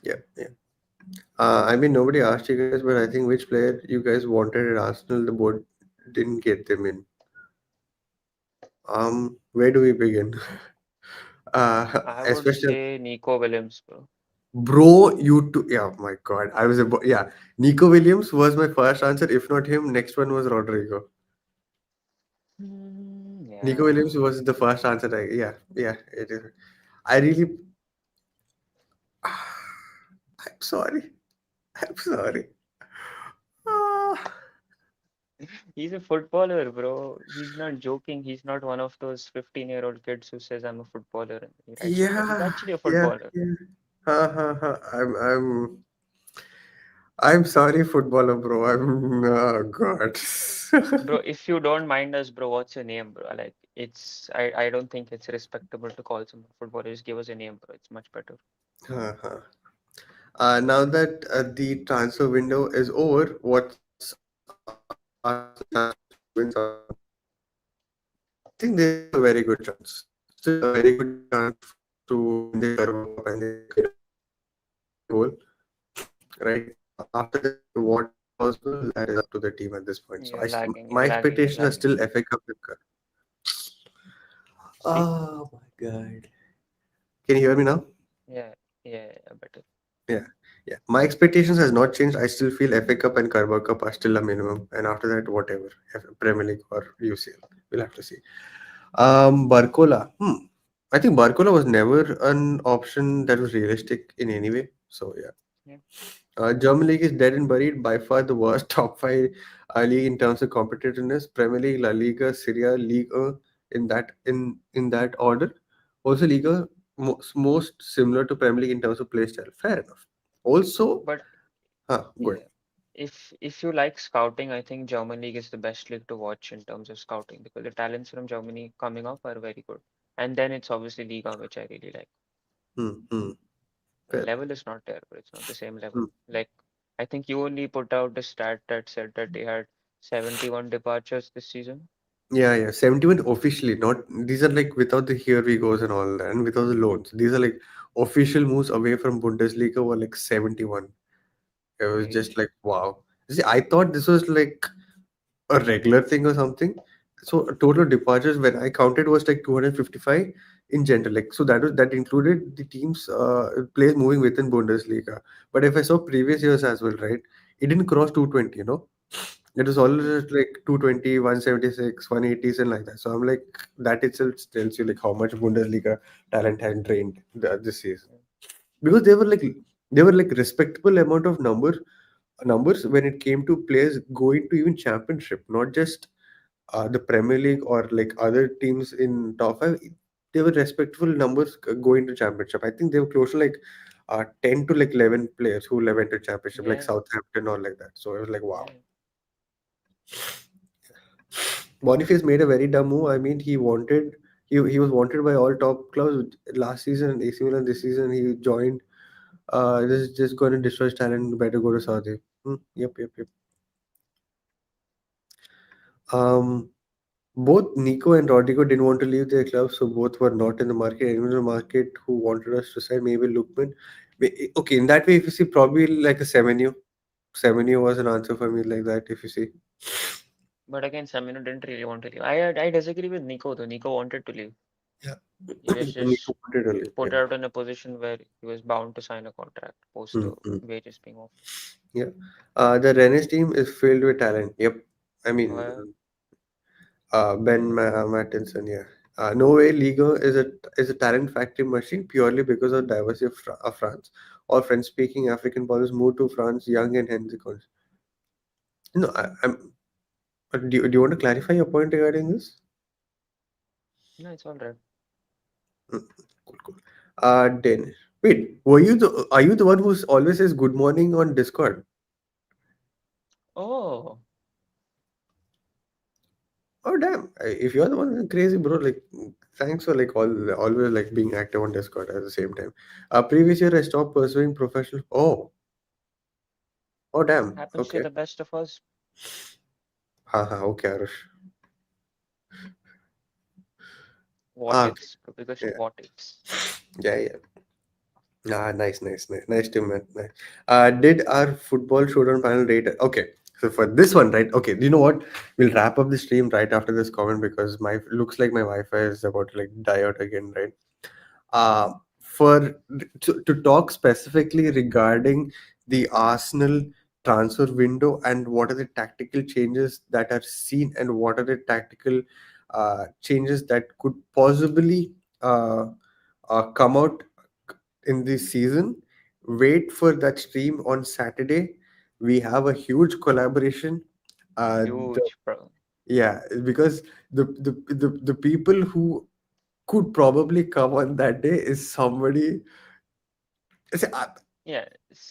Yeah, yeah. I mean, nobody asked you guys, but I think which player you guys wanted at Arsenal, the board didn't get them in. Where do we begin? I would Especially, say Nico Williams, bro. bro, you two. Yeah, my God, yeah. Nico Williams was my first answer. If not him, next one was Rodrigo. Nico Yeah. Williams was the first answer. Yeah, yeah, it is. I really, I'm sorry. I'm sorry. Ah, He's a footballer, bro. He's not joking. He's not one of those 15-year-old kids who says I'm a footballer and he writes it down. He's yeah, actually a yeah, footballer. yeah. Ha ha ha. I'm sorry, footballer, bro. Oh God. Bro, if you don't mind us, bro, what's your name, bro? Like, I don't think it's respectable to call someone a footballer. Just give us a name, bro. It's much better. Ha, ha. Now that the transfer window is over, what's Arsenal's chances to win something? I think there's still a very good chance. Still a very good chance to win the Carabao Cup, and they could score a goal, right? After that, what is possible, that is up to the team at this point. So You're lagging, you're my lagging, you're expectations are lagging. still FA Cup. See? Oh my God. Can you hear me now? Yeah, yeah, yeah, better. Yeah. Yeah. My expectations has not changed. I still feel FA Cup and Carabao Cup are still a minimum. And after that, whatever. Premier League or UCL. We'll have to see. Barcola. I think Barcola was never an option that was realistic in any way. So yeah. Yeah. German league is dead and buried. By far the worst top five league in terms of competitiveness. Premier League, La Liga, Serie A, Ligue 1 in that order. Also Liga. most similar to Premier League in terms of play style. Fair enough. Also, But good. yeah, if you like scouting, I think German league is the best league to watch in terms of scouting because the talents from Germany coming up are very good. And then it's obviously Liga, which I really like. Hmm, hmm, The fair. level is not there, but it's not the same level. Hmm. Like I think you only put out a stat that said that they had 71 departures this season. Yeah, yeah. 71 officially, not these are like without the here we goes and all that, and without the loans. These are like official moves away from Bundesliga were like 71. It was just Crazy. like wow. See, I thought this was like a regular thing or something. So total departures when I counted was like 255 in general. Like so that included the teams players moving within Bundesliga. But if I saw previous years as well, right, it didn't cross 220. It was always Mhm. like 220, 176, 180s and like that. So I'm like that itself tells you like how much Bundesliga talent had drained this season because they were like respectable amount of numbers when it came to players going to even championship, not just the Premier League or like other teams in top five. They were respectful numbers going to championship. I think they were close to like 10 to like 11 players who went to championship, like Yeah, Southampton or like that. So it was like wow. yeah. Boniface made a very dumb move. I mean, he was wanted by all top clubs last season and AC Milan this season. He joined. This is just going to destroy his talent. Better go to Saudi. Yep, yep, yep. Um, Both Nico and Rodrigo didn't want to leave their club, so both were not in the market. Anyone in the market who wanted us to sign, maybe Lookman. Okay, in that way, if you see, probably like a Semenyo. Semenyo was an answer for me like that. If you see, But again, Samino didn't really want to leave. I disagree with Nico though. Nico wanted to leave. yeah, He was Nico just wanted to leave. put Yeah. out in a position where he was bound to sign a contract post the Mm-hmm. wages being off. Yeah. The Rennes team is filled with talent. Yep. I mean, Uh, Mattinson. Yeah. Norway Liga is a talent factory machine purely because of diversity of France. All French-speaking African ballers moved to France young and hence. No, do you want to clarify your point regarding this? no, it's all right. Mm, cool, cool. Then wait, are you the one who's always says good morning on Discord? Oh, Oh damn! If you're the one, then crazy, bro. Like, thanks for like always like being active on Discord at the same time. Previous year I stopped pursuing professional. Oh damn. happens to Okay. the best of us. Haha. Okay, Arush. What Okay. ifs, the biggest Yeah. what ifs. Yeah. Yeah. Nice, nice, nice, nice to meet. Nice. Did our football showdown panel rate? Okay, so for this one, right? Okay, you know what? We'll wrap up the stream right after this comment because my looks like my Wi-Fi is about to like die out again, right? For to talk specifically regarding the Arsenal transfer window and what are the tactical changes that are seen and what are the tactical changes that could possibly come out in this season. Wait for that stream on Saturday. We have a huge collaboration. The, Huge, bro. yeah, because the people who could probably come on that day is somebody. Say, Yeah,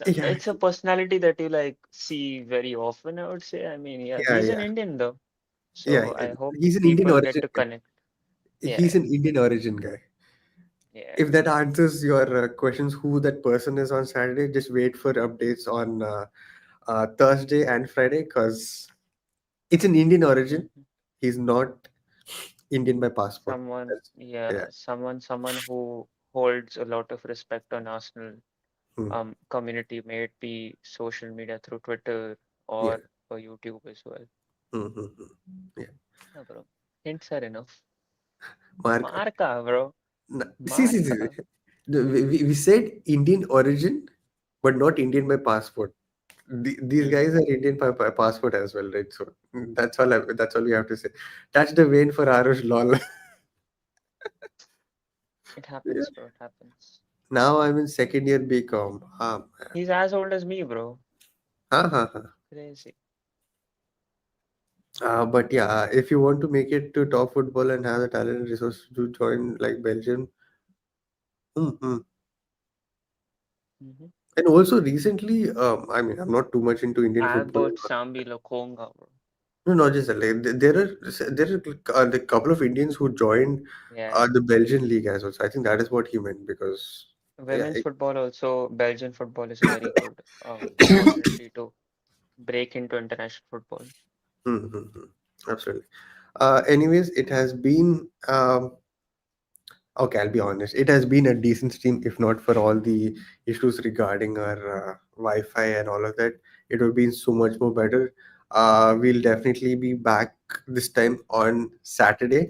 yeah, it's a personality that you like see very often, I would say. I mean, yeah, yeah, he's an yeah, Indian though, yeah. so I hope He's an Indian people get origin to guy. connect. He's Yeah, an Indian origin guy. yeah. If that answers your questions, who that person is on Saturday, just wait for updates on Thursday and Friday because it's an Indian origin. Mhm. He's not Indian by passport. Someone, That's, yeah. yeah, someone who holds a lot of respect on Arsenal Hmm. community, may it be social media through Twitter Yeah. or YouTube as well. Yeah. Yeah, bro. Hints are enough. Mark. Marca, bro. See. Marca. We said Indian origin, but not Indian by passport. These guys Hmm. are Indian by passport as well, right? So that's all we have to say. Touch the vein for Aarush lol. It Yeah. happens, bro. It happens. Now I'm in second year BCom. Man. He's as old as me, bro. Ha. Crazy. But yeah, if you want to make it to top football and have the talent and resources to join like Belgium, Mm-hmm. Hmm. And also recently, I mean, I'm not too much into Indian football. Albert Sambi Lokonga, bro. No, not just that. Like, there are the couple of Indians who joined Yeah. the Belgian league as well. So I think that is what he meant because yeah. Women's football also, Belgian football is a very good opportunity to break into international football. Mhm. Absolutely. Anyways, it has been okay. I'll be honest. It has been a decent stream, if not for all the issues regarding our Wi-Fi and all of that. It would have been so much more better. We'll definitely be back this time on Saturday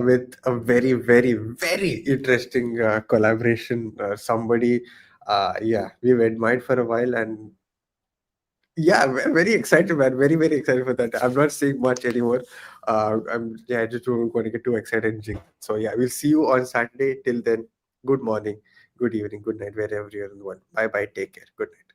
with a very, very, very interesting collaboration. Somebody, yeah, we've admired for a while, and yeah, very excited, man. Very, very excited for that. I'm not saying much anymore. I just don't want to get too excited and jinx. So yeah, we'll see you on Saturday. Till then, good morning, good evening, good night, wherever you're in the world. Bye, bye. Take care. Good night.